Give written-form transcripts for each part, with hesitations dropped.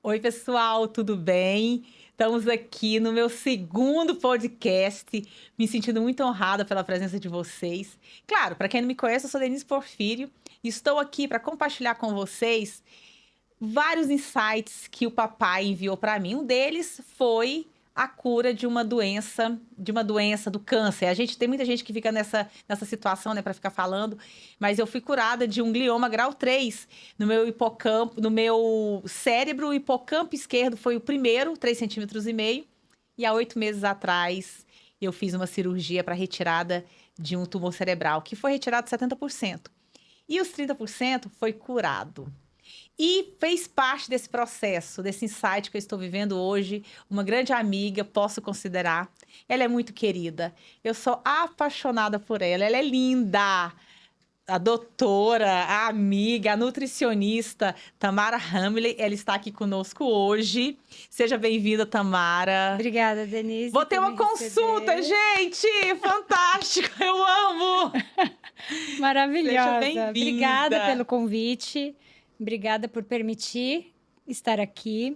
Oi, pessoal, tudo bem? Estamos aqui no meu segundo podcast, me sentindo muito honrada pela presença de vocês. Claro, para quem não me conhece, eu sou Denise Porfírio e estou aqui para compartilhar com vocês vários insights que o papai enviou para mim. Um deles foi a cura de uma doença do câncer. A gente tem muita gente que fica nessa situação, né, para ficar falando, mas eu fui curada de um glioma grau 3 no meu hipocampo, no meu cérebro. O hipocampo esquerdo foi o primeiro, 3,5 cm, e há 8 meses atrás eu fiz uma cirurgia para retirada de um tumor cerebral, que foi retirado 70%. E os 30% foi curado. E fez parte desse processo, desse insight que eu estou vivendo hoje, uma grande amiga, posso considerar. Ela é muito querida. Eu sou apaixonada por ela. Ela é linda. A doutora, a amiga, a nutricionista Tamara Hamley, ela está aqui conosco hoje. Seja bem-vinda, Tamara. Obrigada, Denise, Vou ter por uma me consulta, receber. gente! Fantástico! Eu amo! Seja Maravilhosa. Obrigada bem-vinda. pelo convite. Obrigada por permitir estar aqui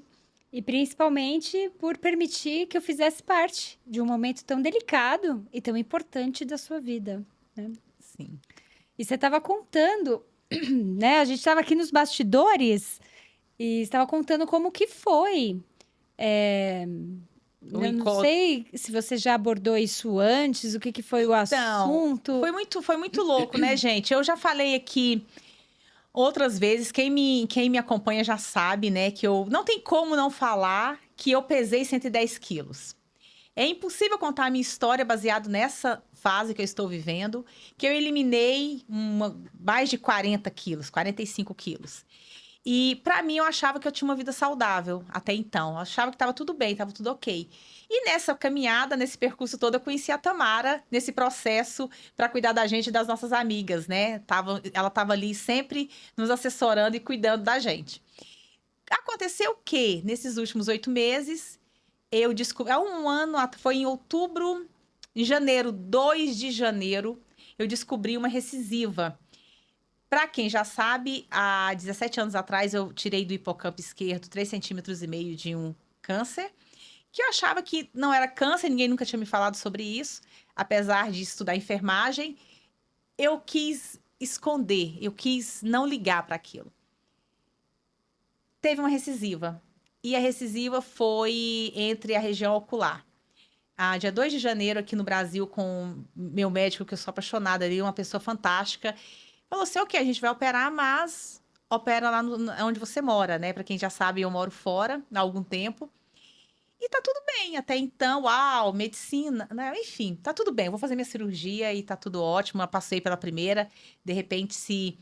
e principalmente por permitir que eu fizesse parte de um momento tão delicado e tão importante da sua vida, né? Sim. E você estava contando, né? A gente estava aqui nos bastidores e estava contando como que foi. O Eu não encontro. sei se você já abordou isso antes, o que que foi o Então, assunto. foi muito louco, né, gente? Eu já falei aqui outras vezes, quem me acompanha já sabe, né, que eu não tem como não falar que eu pesei 110 quilos. É impossível contar a minha história baseado nessa fase que eu estou vivendo, que eu eliminei mais de 40 quilos, 45 quilos. E pra mim eu achava que eu tinha uma vida saudável até então. Eu achava que estava tudo bem, estava tudo ok. E nessa caminhada, nesse percurso todo, eu conheci a Tamara nesse processo para cuidar da gente e das nossas amigas, né? Ela estava ali sempre nos assessorando e cuidando da gente. Aconteceu que nesses últimos 8 meses eu descobri, há um ano, foi em outubro, em janeiro, 2 de janeiro, eu descobri uma recisiva. Para quem já sabe, há 17 anos atrás eu tirei do hipocampo esquerdo 3,5 cm de um câncer, que eu achava que não era câncer, ninguém nunca tinha me falado sobre isso, apesar de estudar enfermagem, eu quis esconder, eu quis não ligar para aquilo. Teve uma recisiva, e a recisiva foi entre a região ocular. Dia 2 de janeiro, aqui no Brasil, com meu médico, que eu sou apaixonada, ele é uma pessoa fantástica. Falou assim: ok, a gente vai operar, mas opera lá onde você mora, né? Pra quem já sabe, eu moro fora há algum tempo. E tá tudo bem, até então, uau, medicina, né? Enfim, tá tudo bem. Eu vou fazer minha cirurgia e tá tudo ótimo. Eu passei pela primeira. De repente, se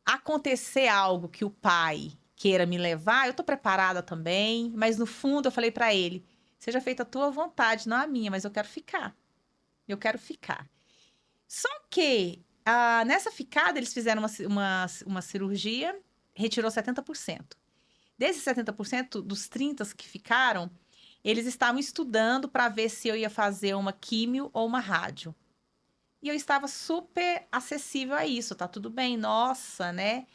acontecer algo que o pai queira me levar, eu tô preparada também. Mas no fundo, eu falei pra ele: seja feita a tua vontade, não a minha, mas eu quero ficar. Eu quero ficar. Só que nessa ficada eles fizeram uma cirurgia, retirou 70%. Desses 70%, dos 30 que ficaram, eles estavam estudando para ver se eu ia fazer uma químio ou uma rádio. E eu estava super acessível a isso, tá tudo bem, nossa, né?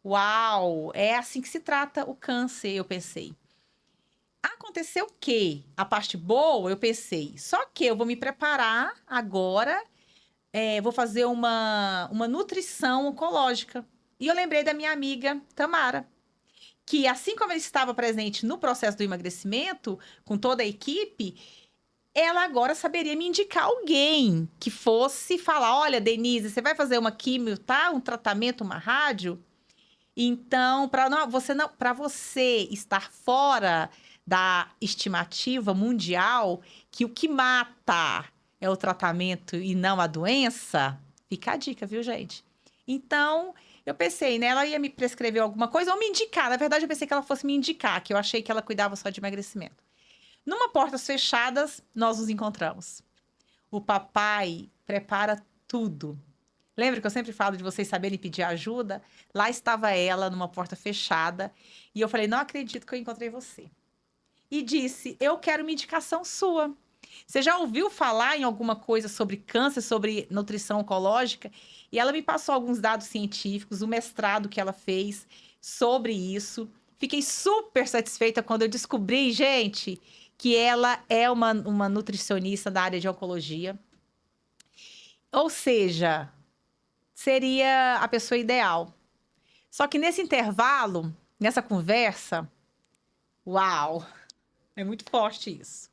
Uau, é assim que se trata o câncer, eu pensei. Aconteceu que a parte boa, eu pensei, só que eu vou me preparar agora, vou fazer uma nutrição oncológica. E eu lembrei da minha amiga Tamara, que assim como ela estava presente no processo do emagrecimento, com toda a equipe, ela agora saberia me indicar alguém que fosse falar: olha, Denise, você vai fazer uma químio, tá? Um tratamento, uma rádio. Então, para você estar fora da estimativa mundial que o que mata é o tratamento e não a doença, fica a dica, viu, gente? Então, eu pensei, né? Ela ia me prescrever alguma coisa ou me indicar. Na verdade, eu pensei que ela fosse me indicar, que eu achei que ela cuidava só de emagrecimento. Numa portas fechadas, nós nos encontramos. O papai prepara tudo. Lembra que eu sempre falo de vocês saberem pedir ajuda? Lá estava ela, numa porta fechada, e eu falei: não acredito que eu encontrei você. E disse: eu quero uma indicação sua. Você já ouviu falar em alguma coisa sobre câncer, sobre nutrição oncológica? E ela me passou alguns dados científicos, o mestrado que ela fez sobre isso. Fiquei super satisfeita quando eu descobri, gente, que ela é uma nutricionista da área de oncologia. Ou seja, seria a pessoa ideal. Só que nesse intervalo, nessa conversa, uau, é muito forte isso.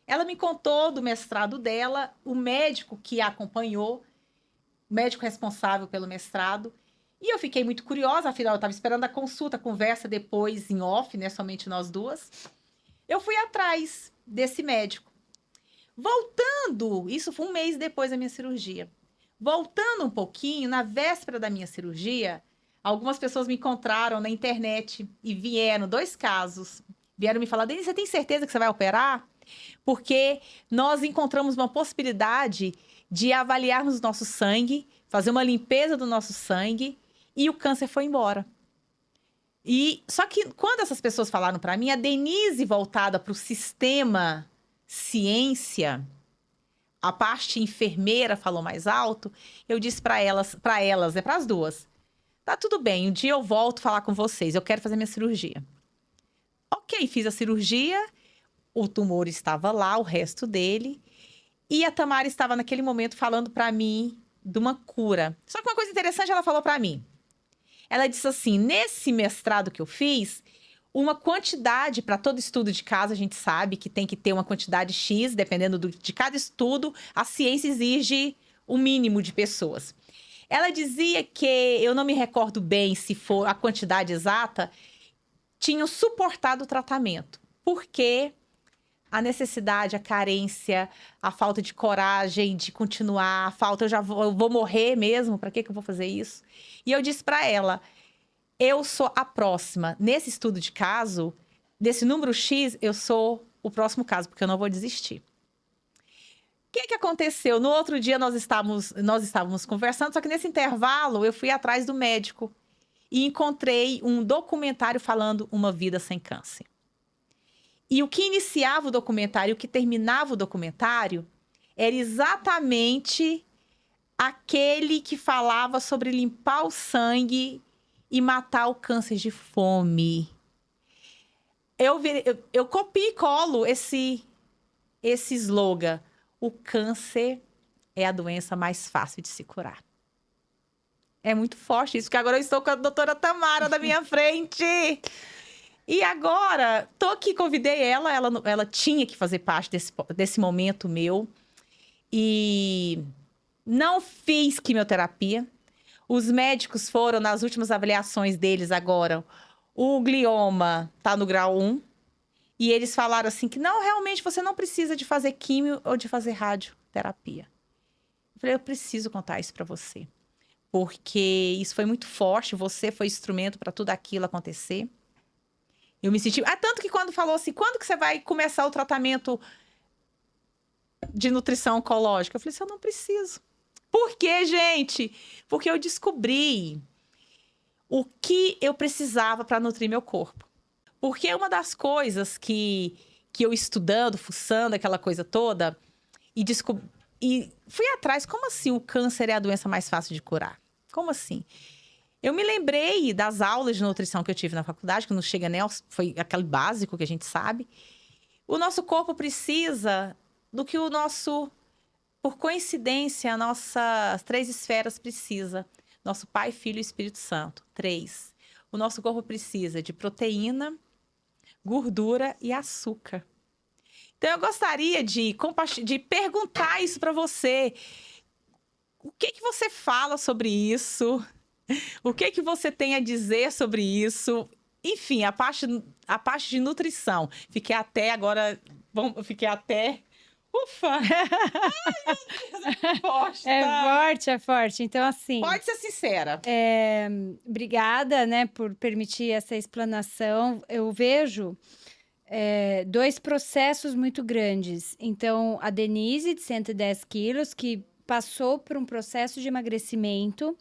Ela me contou do mestrado dela, o médico que a acompanhou, o médico responsável pelo mestrado, e eu fiquei muito curiosa, afinal eu estava esperando a consulta, a conversa depois em off, né, somente nós duas. Eu fui atrás desse médico. Voltando, isso foi um mês depois da minha cirurgia. Voltando um pouquinho, na véspera da minha cirurgia, algumas pessoas me encontraram na internet e vieram, 2 casos, vieram me falar: Denise, você tem certeza que você vai operar? Porque nós encontramos uma possibilidade de avaliarmos o nosso sangue, fazer uma limpeza do nosso sangue e o câncer foi embora. E só que quando essas pessoas falaram para mim, a Denise voltada para o sistema ciência, a parte enfermeira falou mais alto, eu disse para elas, né, para as duas: tá tudo bem, um dia eu volto falar com vocês, eu quero fazer minha cirurgia. Ok, fiz a cirurgia, o tumor estava lá, o resto dele, e a Tamara estava naquele momento falando para mim de uma cura. Só que uma coisa interessante ela falou para mim. Ela disse assim: nesse mestrado que eu fiz, uma quantidade, para todo estudo de caso, a gente sabe que tem que ter uma quantidade X, dependendo de cada estudo, a ciência exige o mínimo de pessoas. Ela dizia que, eu não me recordo bem se for a quantidade exata, tinham suportado o tratamento. Porque a necessidade, a carência, a falta de coragem de continuar, a falta, eu vou morrer mesmo, para que eu vou fazer isso? E eu disse para ela: eu sou a próxima. Nesse estudo de caso, desse número X, eu sou o próximo caso, porque eu não vou desistir. O que aconteceu? No outro dia nós estávamos conversando, só que nesse intervalo eu fui atrás do médico e encontrei um documentário falando Uma Vida Sem Câncer. E o que iniciava o documentário, o que terminava o documentário, era exatamente aquele que falava sobre limpar o sangue e matar o câncer de fome. Eu copio e colo esse slogan: o câncer é a doença mais fácil de se curar. É muito forte isso, que agora eu estou com a doutora Tamara da minha frente. E agora, tô aqui, convidei ela tinha que fazer parte desse momento meu. E não fiz quimioterapia. Os médicos foram, nas últimas avaliações deles agora, o glioma tá no grau 1. E eles falaram assim que não, realmente você não precisa de fazer quimio ou de fazer radioterapia. Eu falei: eu preciso contar isso para você. Porque isso foi muito forte, você foi instrumento para tudo aquilo acontecer. Eu me senti... tanto que quando falou assim: quando que você vai começar o tratamento de nutrição oncológica? Eu falei assim: eu não preciso. Por quê, gente? Porque eu descobri o que eu precisava para nutrir meu corpo. Porque uma das coisas que eu estudando, fuçando, aquela coisa toda, e fui atrás: como assim o câncer é a doença mais fácil de curar? Como assim? Eu me lembrei das aulas de nutrição que eu tive na faculdade, que não chega nem foi aquele básico que a gente sabe. O nosso corpo precisa do que o nosso, por coincidência, as nossas 3 esferas precisa. Nosso Pai, Filho e Espírito Santo. 3. O nosso corpo precisa de proteína, gordura e açúcar. Então, eu gostaria de perguntar isso para você. O que você fala sobre isso? O que você tem a dizer sobre isso? Enfim, a parte de nutrição. Fiquei até agora... Ufa! Ai, meu Deus, é forte, tá? É forte, é forte. Então, assim... Pode ser sincera. Obrigada, né, por permitir essa explanação. Eu vejo 2 processos muito grandes. Então, a Denise, de 110 quilos, que passou por um processo de emagrecimento.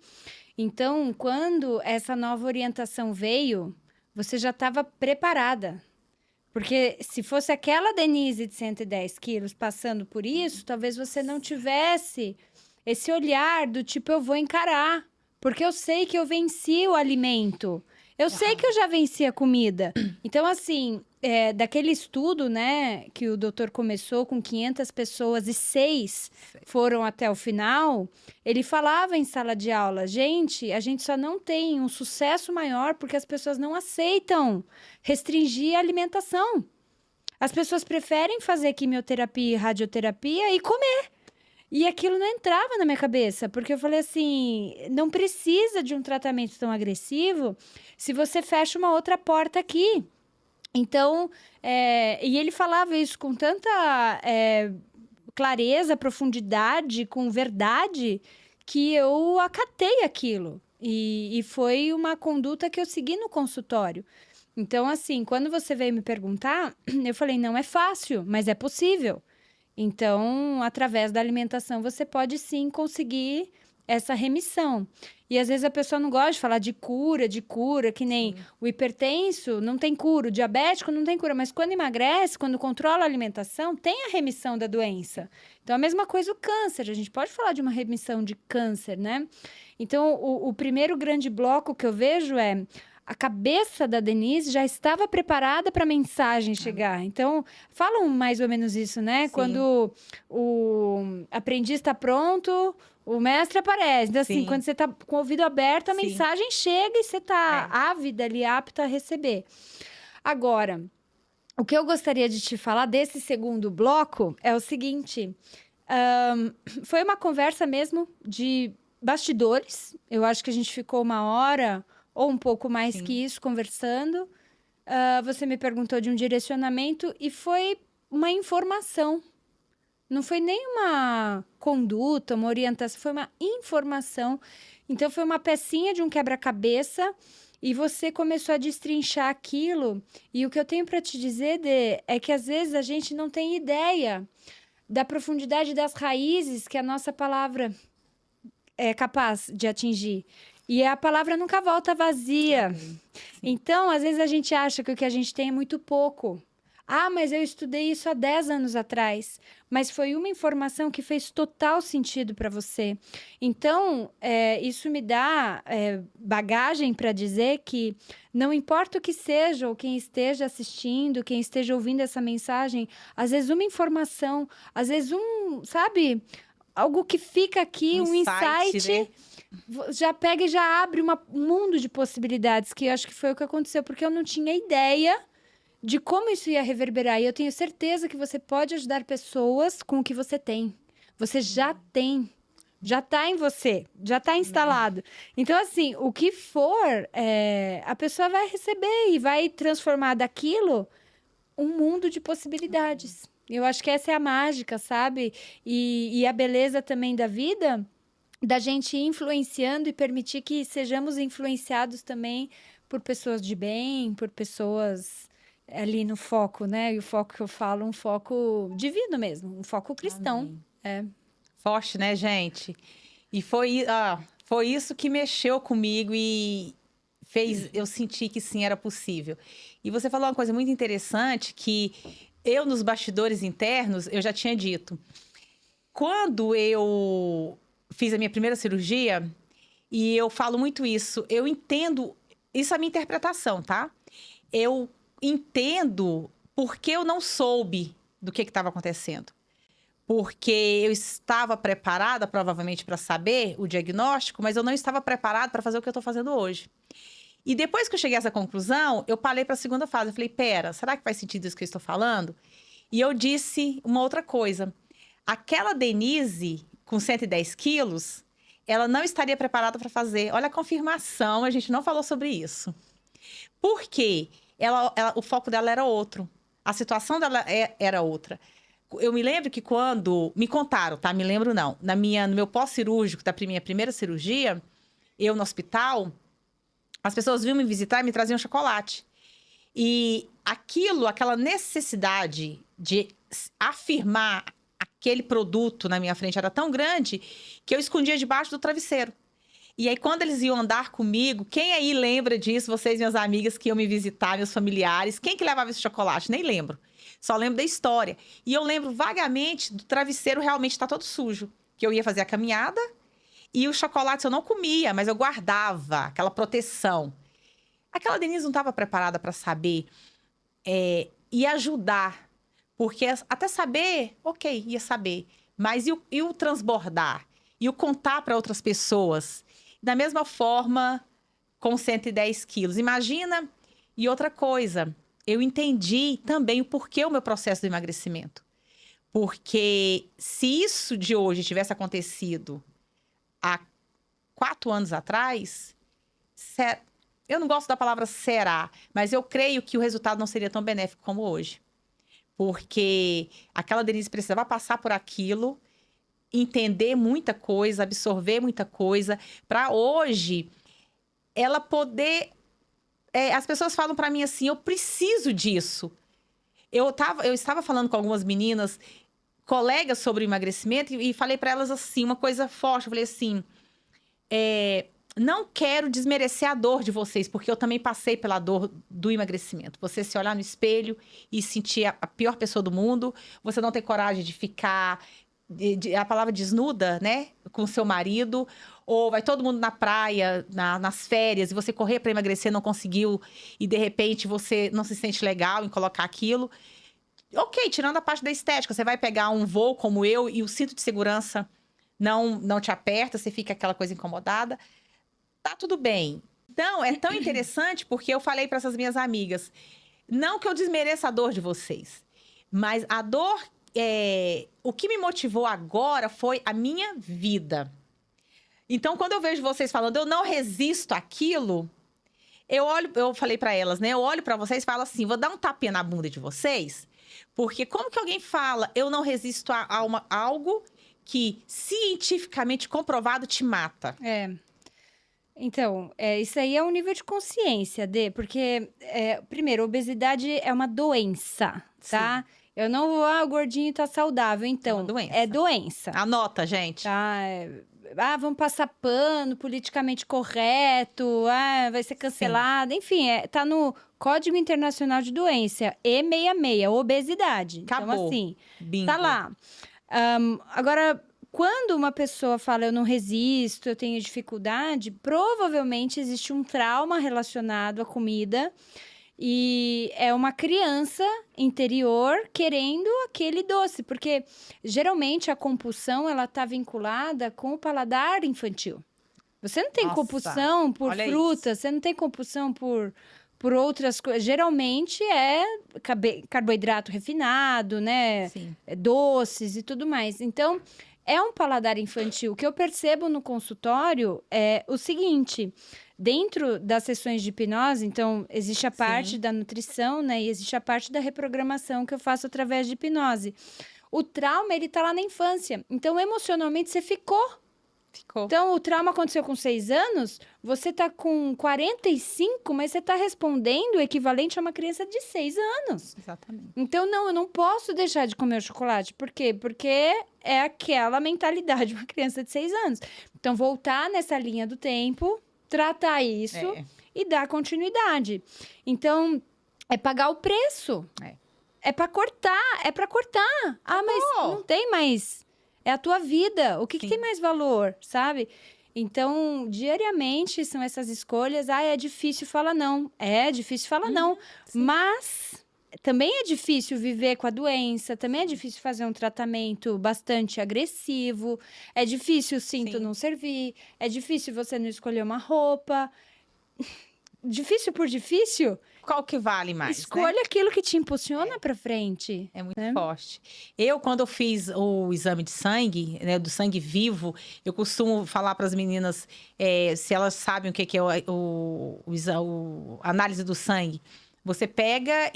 Então, quando essa nova orientação veio, você já estava preparada. Porque se fosse aquela Denise de 110 quilos passando por isso, talvez você não tivesse esse olhar do tipo: eu vou encarar, porque eu sei que eu venci o alimento. Eu sei que eu já venci a comida. Então, assim, daquele estudo, né, que o doutor começou com 500 pessoas e 6 foram até o final, ele falava em sala de aula, gente, a gente só não tem um sucesso maior porque as pessoas não aceitam restringir a alimentação. As pessoas preferem fazer quimioterapia e radioterapia e comer. E aquilo não entrava na minha cabeça, porque eu falei assim, não precisa de um tratamento tão agressivo se você fecha uma outra porta aqui. Então, e ele falava isso com tanta clareza, profundidade, com verdade, que eu acatei aquilo. E foi uma conduta que eu segui no consultório. Então, assim, quando você veio me perguntar, eu falei, não é fácil, mas é possível. Então, através da alimentação, você pode sim conseguir essa remissão. E às vezes a pessoa não gosta de falar de cura, que nem o hipertenso não tem cura, o diabético não tem cura, mas quando emagrece, quando controla a alimentação, tem a remissão da doença. Então, a mesma coisa o câncer, a gente pode falar de uma remissão de câncer, né? Então, o primeiro grande bloco que eu vejo é a cabeça da Denise já estava preparada para a mensagem chegar. Então, falam mais ou menos isso, né? Sim. Quando o aprendiz está pronto, o mestre aparece. Então, assim, Sim. quando você está com o ouvido aberto, a Sim. mensagem chega e você está ávida ali, apta a receber. Agora, o que eu gostaria de te falar desse segundo bloco é o seguinte. Foi uma conversa mesmo de bastidores. Eu acho que a gente ficou 1 hora ou um pouco mais Sim. que isso, conversando. Você me perguntou de um direcionamento e foi uma informação. Não foi nem uma conduta, uma orientação, foi uma informação. Então, foi uma pecinha de um quebra-cabeça e você começou a destrinchar aquilo. E o que eu tenho para te dizer, Dê, é que às vezes a gente não tem ideia da profundidade das raízes que a nossa palavra é capaz de atingir. E a palavra nunca volta vazia. Então, às vezes a gente acha que o que a gente tem é muito pouco. Ah, mas eu estudei isso há 10 anos atrás. Mas foi uma informação que fez total sentido para você. Então, isso me dá bagagem para dizer que não importa o que seja, ou quem esteja assistindo, quem esteja ouvindo essa mensagem, às vezes uma informação, às vezes sabe, algo que fica aqui, um insight né? Já pega e já abre um mundo de possibilidades, que eu acho que foi o que aconteceu, porque eu não tinha ideia de como isso ia reverberar. E eu tenho certeza que você pode ajudar pessoas com o que você tem. Você já tem. Já está em você. Já está instalado. Então, assim, o que for, a pessoa vai receber e vai transformar daquilo um mundo de possibilidades. Eu acho que essa é a mágica, sabe? E a beleza também da vida, da gente ir influenciando e permitir que sejamos influenciados também por pessoas de bem, por pessoas ali no foco, né? E o foco que eu falo, um foco divino mesmo, um foco cristão. Forte, né, gente? E foi isso que mexeu comigo e fez eu sentir que sim, era possível. E você falou uma coisa muito interessante que eu, nos bastidores internos, eu já tinha dito. Quando eu fiz a minha primeira cirurgia, e eu falo muito isso, eu entendo, isso é a minha interpretação, tá? Eu entendo porque eu não soube do que estava acontecendo. Porque eu estava preparada, provavelmente, para saber o diagnóstico, mas eu não estava preparada para fazer o que eu estou fazendo hoje. E depois que eu cheguei a essa conclusão, eu parei para a segunda fase. Eu falei, pera, será que faz sentido isso que eu estou falando? E eu disse uma outra coisa. Aquela Denise, com 110 quilos, ela não estaria preparada para fazer. Olha a confirmação, a gente não falou sobre isso. Por quê? O foco dela era outro. A situação dela era outra. Eu me lembro que quando... Me contaram, tá? Me lembro não. No meu pós-cirúrgico, da minha primeira cirurgia, eu no hospital, as pessoas vinham me visitar e me traziam chocolate. E aquela necessidade de afirmar aquele produto na minha frente era tão grande que eu escondia debaixo do travesseiro. E aí, quando eles iam andar comigo, quem aí lembra disso? Vocês, minhas amigas que iam me visitar, meus familiares. Quem que levava esse chocolate? Nem lembro. Só lembro da história. E eu lembro vagamente do travesseiro realmente estar todo sujo. Que eu ia fazer a caminhada e o chocolate eu não comia, mas eu guardava aquela proteção. Aquela Denise não estava preparada para saber e ajudar. Porque até saber, ok, ia saber. Mas e o transbordar? E o contar para outras pessoas? Da mesma forma, com 110 quilos. Imagina. E outra coisa, eu entendi também o porquê o meu processo do emagrecimento. Porque se isso de hoje tivesse acontecido há 4 anos atrás, eu não gosto da palavra será, mas eu creio que o resultado não seria tão benéfico como hoje. Porque aquela Denise precisava passar por aquilo, entender muita coisa, absorver muita coisa, para hoje ela poder. As pessoas falam para mim assim: eu preciso disso. Eu estava falando com algumas meninas, colegas sobre o emagrecimento, e falei para elas assim, uma coisa forte. Eu falei assim: não quero desmerecer a dor de vocês, porque eu também passei pela dor do emagrecimento. Você se olhar no espelho e sentir a pior pessoa do mundo, você não ter coragem de ficar, a palavra desnuda, né, com seu marido, ou vai todo mundo na praia, nas férias, e você correr para emagrecer, não conseguiu, e de repente você não se sente legal em colocar aquilo. Ok, tirando a parte da estética, você vai pegar um voo como eu e o cinto de segurança não te aperta, você fica aquela coisa incomodada. Tá tudo bem. Então, é tão interessante porque eu falei para essas minhas amigas, não que eu desmereça a dor de vocês, mas a dor, o que me motivou agora foi a minha vida. Então, quando eu vejo vocês falando, eu não resisto àquilo, eu falei para elas, né? Eu olho para vocês e falo assim, vou dar um tapinha na bunda de vocês, porque como que alguém fala, eu não resisto a algo que cientificamente comprovado te mata? Então, isso aí é um nível de consciência, porque, primeiro, obesidade é uma doença, tá? Sim. Eu não vou, o gordinho tá saudável, então, doença. é doença. Anota, gente. Tá? Vamos passar pano, politicamente correto, vai ser cancelado, enfim, tá no Código Internacional de Doença, E66, obesidade. Acabou. Então, assim, Bingo. tá lá. Agora, quando uma pessoa fala eu não resisto, eu tenho dificuldade, provavelmente existe um trauma relacionado à comida e é uma criança interior querendo aquele doce, porque geralmente a compulsão ela tá vinculada com o paladar infantil. Você não tem Nossa, compulsão por olha frutas, isso. você não tem compulsão por outras coisas. Geralmente é carboidrato refinado, né? Sim. Doces e tudo mais. Então, é um paladar infantil. O que eu percebo no consultório é o seguinte: dentro das sessões de hipnose, então, existe a parte Sim. da nutrição, né? E existe a parte da reprogramação que eu faço através de hipnose. O trauma, ele tá lá na infância. Então, emocionalmente, você ficou. Então, o trauma aconteceu com 6 anos, você tá com 45, mas você tá respondendo o equivalente a uma criança de 6 anos. Exatamente. Então, não, eu não posso deixar de comer o chocolate. Por quê? Porque é aquela mentalidade de uma criança de 6 anos. Então, voltar nessa linha do tempo, tratar isso e dar continuidade. Então, é pagar o preço. É para cortar, é para cortar. Ah, mas não tem mais. É a tua vida. O que tem mais valor, sabe? Então, diariamente são essas escolhas. É difícil falar não. É difícil falar não. Sim. Mas também é difícil viver com a doença. Também é difícil fazer um tratamento bastante agressivo. É difícil o cinto não servir. É difícil você não escolher uma roupa. Difícil por difícil? Qual que vale mais? Escolha aquilo que te impulsiona para frente. É muito forte. Quando eu fiz o exame de sangue, né, do sangue vivo, eu costumo falar para as meninas se elas sabem o que é a análise do sangue. Você pega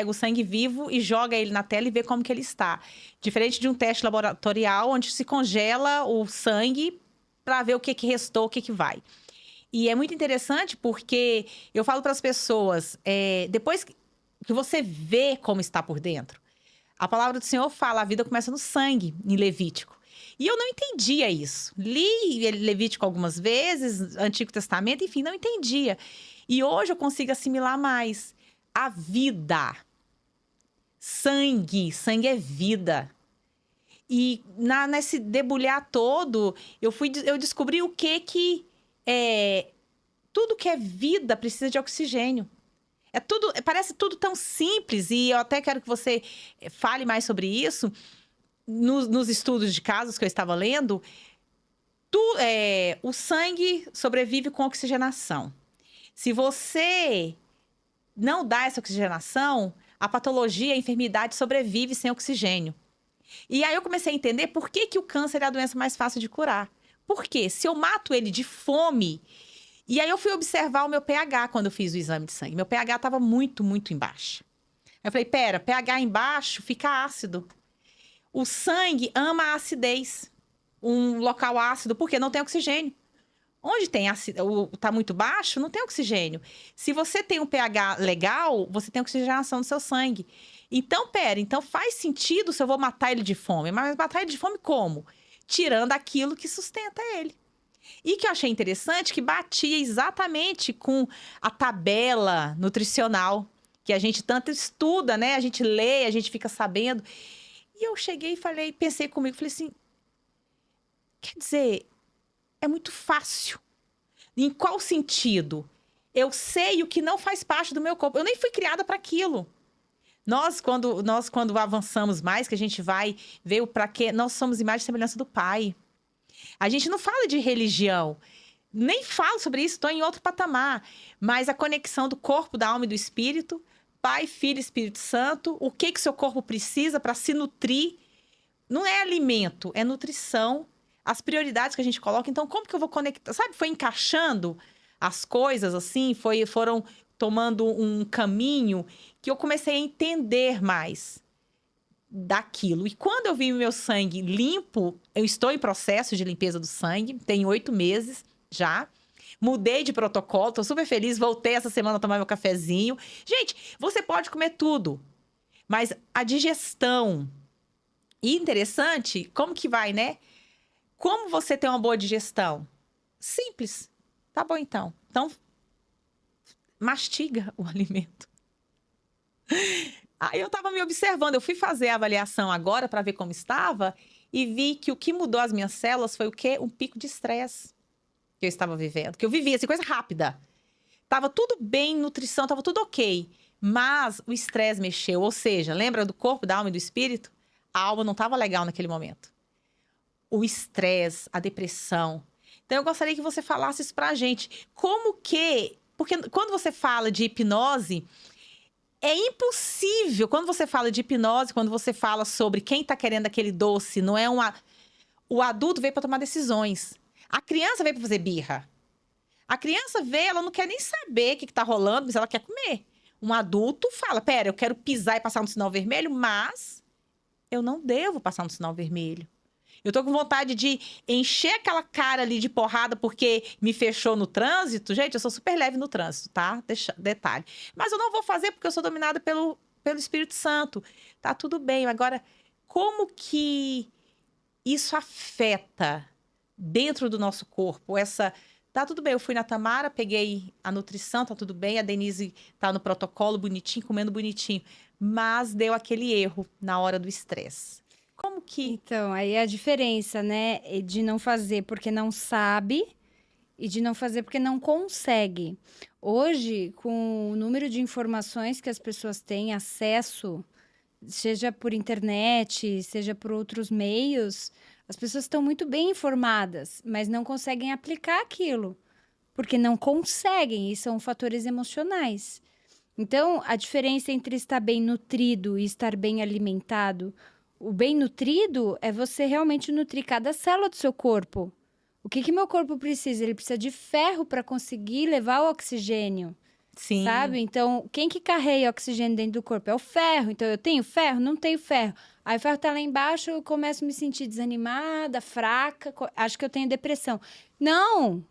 o sangue vivo e joga ele na tela e vê como que ele está. Diferente de um teste laboratorial, onde se congela o sangue para ver o que restou, o que vai. E é muito interessante porque eu falo para as pessoas, depois que você vê como está por dentro, a palavra do Senhor fala, a vida começa no sangue, em Levítico. E eu não entendia isso. Li Levítico algumas vezes, Antigo Testamento, enfim, não entendia. E hoje eu consigo assimilar mais. A vida. Sangue é vida. E nesse debulhar todo, eu descobri o que tudo que é vida precisa de oxigênio. Parece tudo tão simples, e eu até quero que você fale mais sobre isso. Nos estudos de casos que eu estava lendo, o sangue sobrevive com oxigenação. Se você não dá essa oxigenação, a patologia, a enfermidade sobrevive sem oxigênio. E aí eu comecei a entender por que que o câncer é a doença mais fácil de curar. Por quê? Se eu mato ele de fome... E aí eu fui observar o meu pH quando eu fiz o exame de sangue. Meu pH estava muito, muito embaixo. Aí eu falei, pera, pH embaixo fica ácido. O sangue ama a acidez. Um local ácido, porque não tem oxigênio. Onde tem tá muito baixo, não tem oxigênio. Se você tem um pH legal, você tem oxigenação no seu sangue. Então, então faz sentido se eu vou matar ele de fome. Mas matar ele de fome como? Tirando aquilo que sustenta ele. E que eu achei interessante que batia exatamente com a tabela nutricional, que a gente tanto estuda, né? A gente lê, a gente fica sabendo. E eu cheguei e falei, pensei comigo, falei assim, quer dizer, é muito fácil. Em qual sentido? Eu sei o que não faz parte do meu corpo. Eu nem fui criada para aquilo. Quando avançamos mais, que a gente vai ver o para quê, nós somos imagem e semelhança do Pai. A gente não fala de religião, nem falo sobre isso, estou em outro patamar. Mas a conexão do corpo, da alma e do espírito, Pai, Filho e Espírito Santo, o que seu corpo precisa para se nutrir, não é alimento, é nutrição, as prioridades que a gente coloca. Então, como que eu vou conectar? Sabe, foi encaixando as coisas assim, foram tomando um caminho que eu comecei a entender mais daquilo. E quando eu vi o meu sangue limpo, eu estou em processo de limpeza do sangue, tem 8 meses já. Mudei de protocolo, tô super feliz, voltei essa semana a tomar meu cafezinho. Gente, você pode comer tudo, mas a digestão... E interessante, como que vai, né? Como você tem uma boa digestão? Simples. Tá bom, então. Então, mastiga o alimento. Aí eu estava me observando, eu fui fazer a avaliação agora para ver como estava e vi que o que mudou as minhas células foi o quê? Um pico de estresse que eu estava vivendo, que eu vivia, assim, coisa rápida. Tava tudo bem, nutrição, tava tudo ok, mas o estresse mexeu, ou seja, lembra do corpo, da alma e do espírito? A alma não estava legal naquele momento. O estresse, a depressão. Então eu gostaria que você falasse isso pra gente. Como que... Porque quando você fala de hipnose... É impossível, quando você fala de hipnose, quando você fala sobre quem está querendo aquele doce, não é o adulto veio para tomar decisões. A criança veio para fazer birra. A criança veio, ela não quer nem saber o que está rolando, mas ela quer comer. Um adulto fala, pera, eu quero pisar e passar no sinal vermelho, mas eu não devo passar no sinal vermelho. Eu tô com vontade de encher aquela cara ali de porrada porque me fechou no trânsito. Gente, eu sou super leve no trânsito, tá? Detalhe. Mas eu não vou fazer porque eu sou dominada pelo Espírito Santo. Tá tudo bem. Agora, como que isso afeta dentro do nosso corpo? Tá tudo bem, eu fui na Tamara, peguei a nutrição, tá tudo bem. A Denise tá no protocolo bonitinho, comendo bonitinho. Mas deu aquele erro na hora do estresse. Como que... Então, aí é a diferença, né? De não fazer porque não sabe e de não fazer porque não consegue. Hoje, com o número de informações que as pessoas têm acesso, seja por internet, seja por outros meios, as pessoas estão muito bem informadas, mas não conseguem aplicar aquilo, porque não conseguem, e são fatores emocionais. Então, a diferença entre estar bem nutrido e estar bem alimentado... O bem nutrido é você realmente nutrir cada célula do seu corpo. O que meu corpo precisa? Ele precisa de ferro para conseguir levar o oxigênio. Sim. Sabe? Então, quem que carrega oxigênio dentro do corpo? É o ferro. Então, eu tenho ferro? Não tenho ferro. Aí o ferro tá lá embaixo, eu começo a me sentir desanimada, fraca, acho que eu tenho depressão. Não!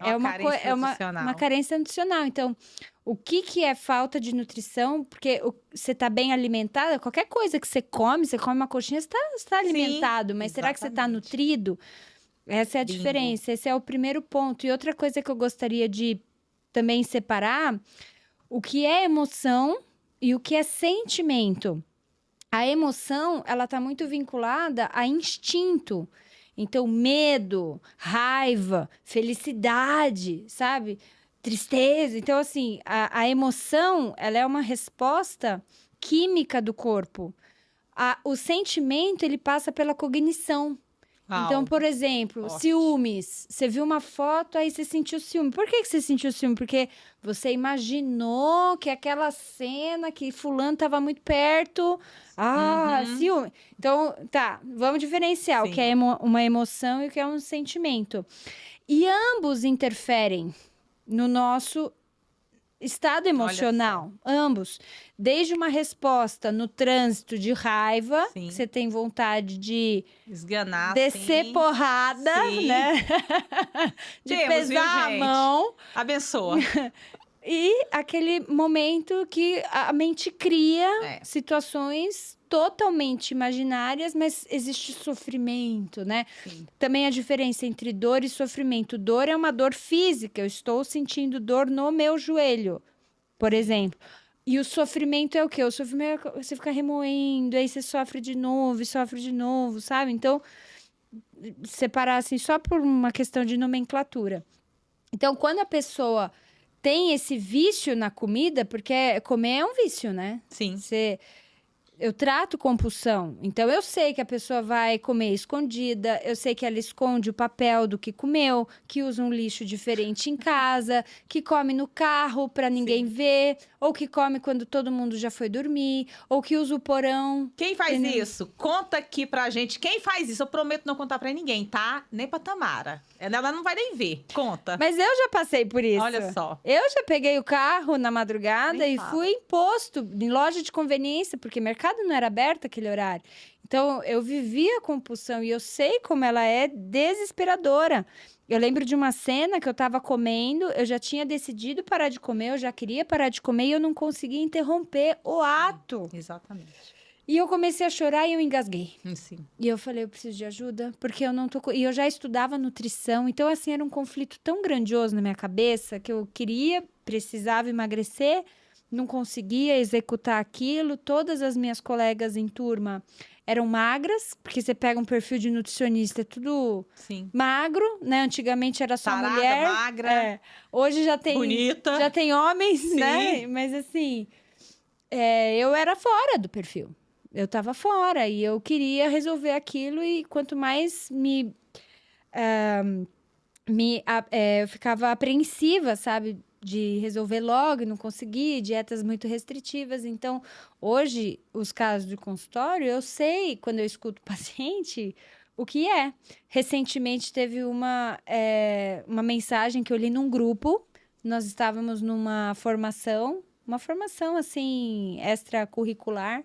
É uma carência nutricional. Então, o que é falta de nutrição? Porque você está bem alimentada, qualquer coisa que você come uma coxinha, você está alimentado. Mas será que você está nutrido? Essa é a diferença. Esse é o primeiro ponto. E outra coisa que eu gostaria de também separar, o que é emoção e o que é sentimento. A emoção, ela está muito vinculada a instinto. Então, medo, raiva, felicidade, sabe? tristeza. Então, assim, a emoção, ela é uma resposta química do corpo. O sentimento, ele passa pela cognição. Então, Uau, por exemplo, forte. ciúmes. Você viu uma foto, aí você sentiu ciúme. Por que você sentiu ciúme? Porque você imaginou que aquela cena que fulano estava muito perto. Ciúme. Então, tá, vamos diferenciar o Sim. que é uma emoção e o que é um sentimento. E ambos interferem no nosso estado emocional, ambos. Desde uma resposta no trânsito de raiva, Sim. que você tem vontade de Esganar, descer sim. porrada, Sim. né? De Temos, viu, pesar a gente? mão. Abençoa. E aquele momento que a mente cria situações totalmente imaginárias, mas existe sofrimento, né? Sim. Também a diferença entre dor e sofrimento. Dor é uma dor física, eu estou sentindo dor no meu joelho, por exemplo. E o sofrimento é o quê? O sofrimento é você fica remoendo, aí você sofre de novo, e sofre de novo, sabe? Então, separar assim só por uma questão de nomenclatura. Então, quando a pessoa tem esse vício na comida, porque comer é um vício, né? Sim. Eu trato compulsão. Então, eu sei que a pessoa vai comer escondida, eu sei que ela esconde o papel do que comeu, que usa um lixo diferente em casa, que come no carro para ninguém ver, ou que come quando todo mundo já foi dormir, ou que usa o porão. Quem faz isso? Conta aqui pra gente. Quem faz isso? Eu prometo não contar pra ninguém, tá? Nem pra Tamara. Ela não vai nem ver. Conta. Mas eu já passei por isso. Olha só. Eu já peguei o carro na madrugada Nem e fala. fui em posto, em loja de conveniência, porque mercado não era aberto aquele horário. Então, eu vivia a compulsão e eu sei como ela é desesperadora. Eu lembro de uma cena que eu estava comendo, eu já tinha decidido parar de comer, eu já queria parar de comer e eu não conseguia interromper o ato. Exatamente. E eu comecei a chorar e eu engasguei. Sim. E eu falei, eu preciso de ajuda, porque eu não tô... E eu já estudava nutrição, então, assim, era um conflito tão grandioso na minha cabeça que eu precisava emagrecer, não conseguia executar aquilo. Todas as minhas colegas em turma eram magras, porque você pega um perfil de nutricionista, é tudo magro, né? Antigamente era só sarada, mulher. magra. Hoje já tem... Bonita. Já tem homens, né? Mas, assim, eu era fora do perfil. Eu estava fora e eu queria resolver aquilo e quanto mais eu ficava apreensiva, sabe? De resolver logo e não conseguir, dietas muito restritivas. Então, hoje, os casos de consultório, eu sei, quando eu escuto o paciente, o que é. Recentemente, teve uma mensagem que eu li num grupo. Nós estávamos numa formação, assim, extracurricular,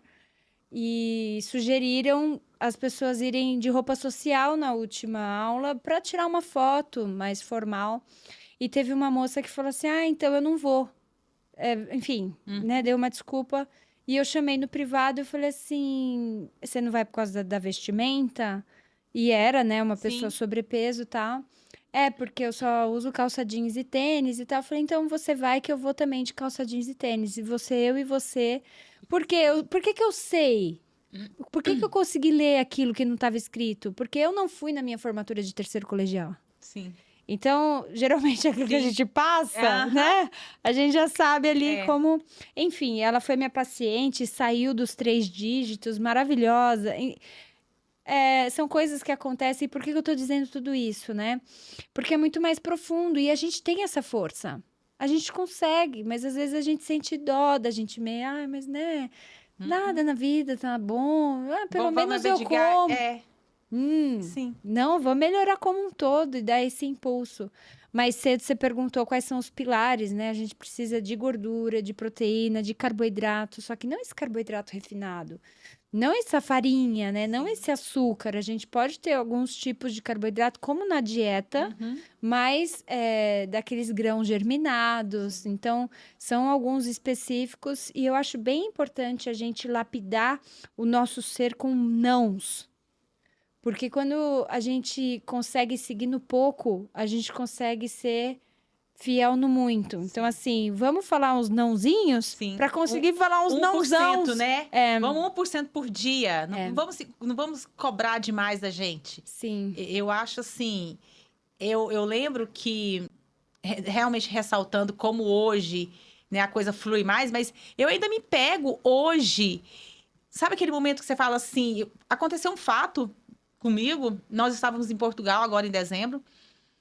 e sugeriram as pessoas irem de roupa social na última aula para tirar uma foto mais formal. E teve uma moça que falou assim, então eu não vou. Enfim, né, deu uma desculpa. E eu chamei no privado e falei assim, você não vai por causa da vestimenta? E era, né, uma pessoa sobrepeso e tal. Porque eu só uso calça jeans e tênis e tal. Eu falei, então você vai que eu vou também de calça jeans e tênis. E eu e você. Por que que eu sei? Por que que eu consegui ler aquilo que não estava escrito? Porque eu não fui na minha formatura de terceiro colegial. Sim. Então, geralmente, aquilo que a gente passa, né? A gente já sabe ali como... Enfim, ela foi minha paciente, saiu dos 3 dígitos, maravilhosa. São coisas que acontecem. E por que que eu tô dizendo tudo isso, né? Porque é muito mais profundo e a gente tem essa força. A gente consegue, mas às vezes a gente sente dó da gente meio... mas né... Nada na vida tá bom. Pelo menos eu como. Sim. Não, vou melhorar como um todo e dar esse impulso. Mais cedo você perguntou quais são os pilares, né? A gente precisa de gordura, de proteína, de carboidrato, só que não esse carboidrato refinado. Não essa farinha, né? Não esse açúcar. A gente pode ter alguns tipos de carboidrato, como na dieta, mas daqueles grãos germinados. Então, são alguns específicos. E eu acho bem importante a gente lapidar o nosso ser com nãos. Porque quando a gente consegue seguir no pouco, a gente consegue ser fiel no muito. Então, assim, vamos falar uns nãozinhos para conseguir falar uns 1%, nãozãos. né? Vamos 1% por dia. Não vamos cobrar demais da gente. Sim. Eu acho assim... Eu lembro que realmente ressaltando como hoje, né, a coisa flui mais, mas eu ainda me pego hoje. Sabe aquele momento que você fala assim, aconteceu um fato comigo, nós estávamos em Portugal agora em dezembro,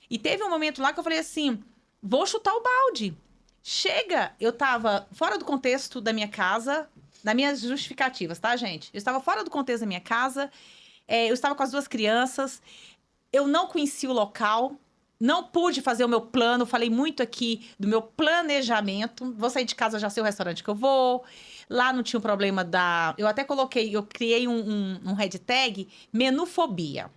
e teve um momento lá que eu falei assim, vou chutar o balde. Chega, eu estava fora do contexto da minha casa, das minhas justificativas, tá, gente? Eu estava fora do contexto da minha casa, eu estava com as duas crianças, eu não conhecia o local, não pude fazer o meu plano. Falei muito aqui do meu planejamento. Vou sair de casa, já sei o restaurante que eu vou. Lá não tinha um problema da. Eu até coloquei, eu criei um hashtag menufobia.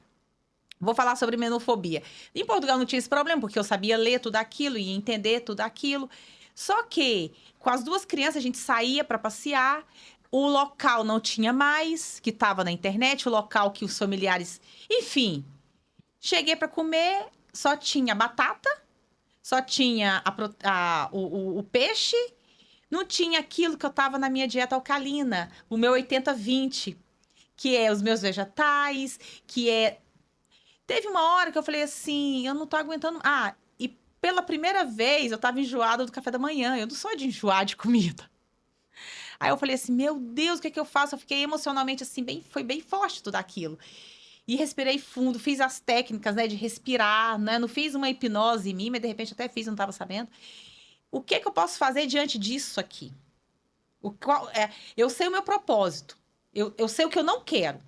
Vou falar sobre menufobia. Em Portugal não tinha esse problema, porque eu sabia ler tudo aquilo e entender tudo aquilo. Só que com as duas crianças a gente saía para passear. O local não tinha mais, que estava na internet, o local que os familiares. Enfim, cheguei para comer, só tinha batata, só tinha o peixe, não tinha aquilo que eu tava na minha dieta alcalina, o meu 80-20, que é os meus vegetais, que é. Teve uma hora que eu falei assim, eu não tô aguentando. Ah, e pela primeira vez eu tava enjoada do café da manhã. Eu não sou de enjoar de comida. Aí eu falei assim, meu Deus, o que é que eu faço? Eu fiquei emocionalmente assim, foi bem forte tudo aquilo. E respirei fundo, fiz as técnicas, né, de respirar, né? Não fiz uma hipnose em mim, mas de repente até fiz, não estava sabendo. O que é que eu posso fazer diante disso aqui? Eu sei o meu propósito. Eu sei o que eu não quero.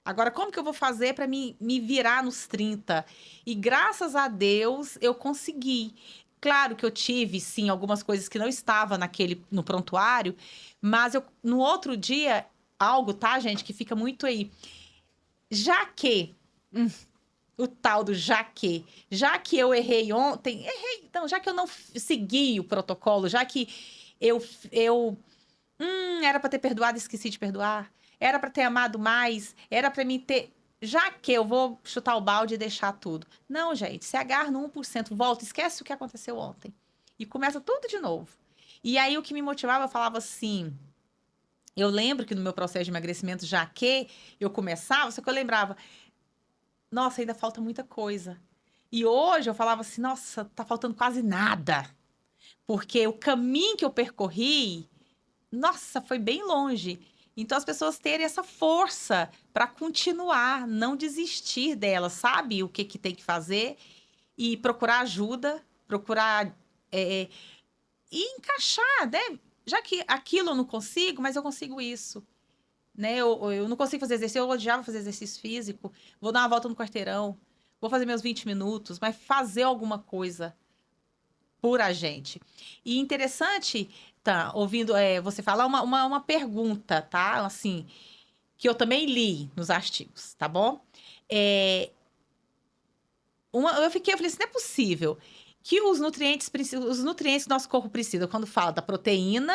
Agora, como que eu vou fazer para me virar nos 30? E graças a Deus eu consegui. Claro que eu tive, sim, algumas coisas que não estavam no prontuário, mas no outro dia, algo, tá, gente, que fica muito aí. Já que, o tal do já que eu errei ontem, então, já que eu não segui o protocolo, já que eu, eu, era para ter perdoado e esqueci de perdoar, era para ter amado mais, era para mim ter, já que eu vou chutar o balde e deixar tudo. Não, gente, se agarra no 1%, volta, esquece o que aconteceu ontem e começa tudo de novo. E aí o que me motivava, eu falava assim, eu lembro que no meu processo de emagrecimento, já que eu começava, só que eu lembrava, nossa, ainda falta muita coisa. E hoje eu falava assim, nossa, tá faltando quase nada. Porque o caminho que eu percorri, nossa, foi bem longe. Então as pessoas terem essa força para continuar, não desistir delas, sabe? O que que tem que fazer e procurar ajuda, procurar e encaixar, né? Já que aquilo eu não consigo, mas eu consigo isso. Né? Eu não consigo fazer exercício, eu odiava fazer exercício físico. Vou dar uma volta no quarteirão, vou fazer meus 20 minutos, mas fazer alguma coisa por a gente. E interessante, tá, ouvindo você falar uma pergunta, tá? Assim, que eu também li nos artigos, tá bom? É, eu falei assim, não é possível que os nutrientes que nosso corpo precisa, quando fala da proteína,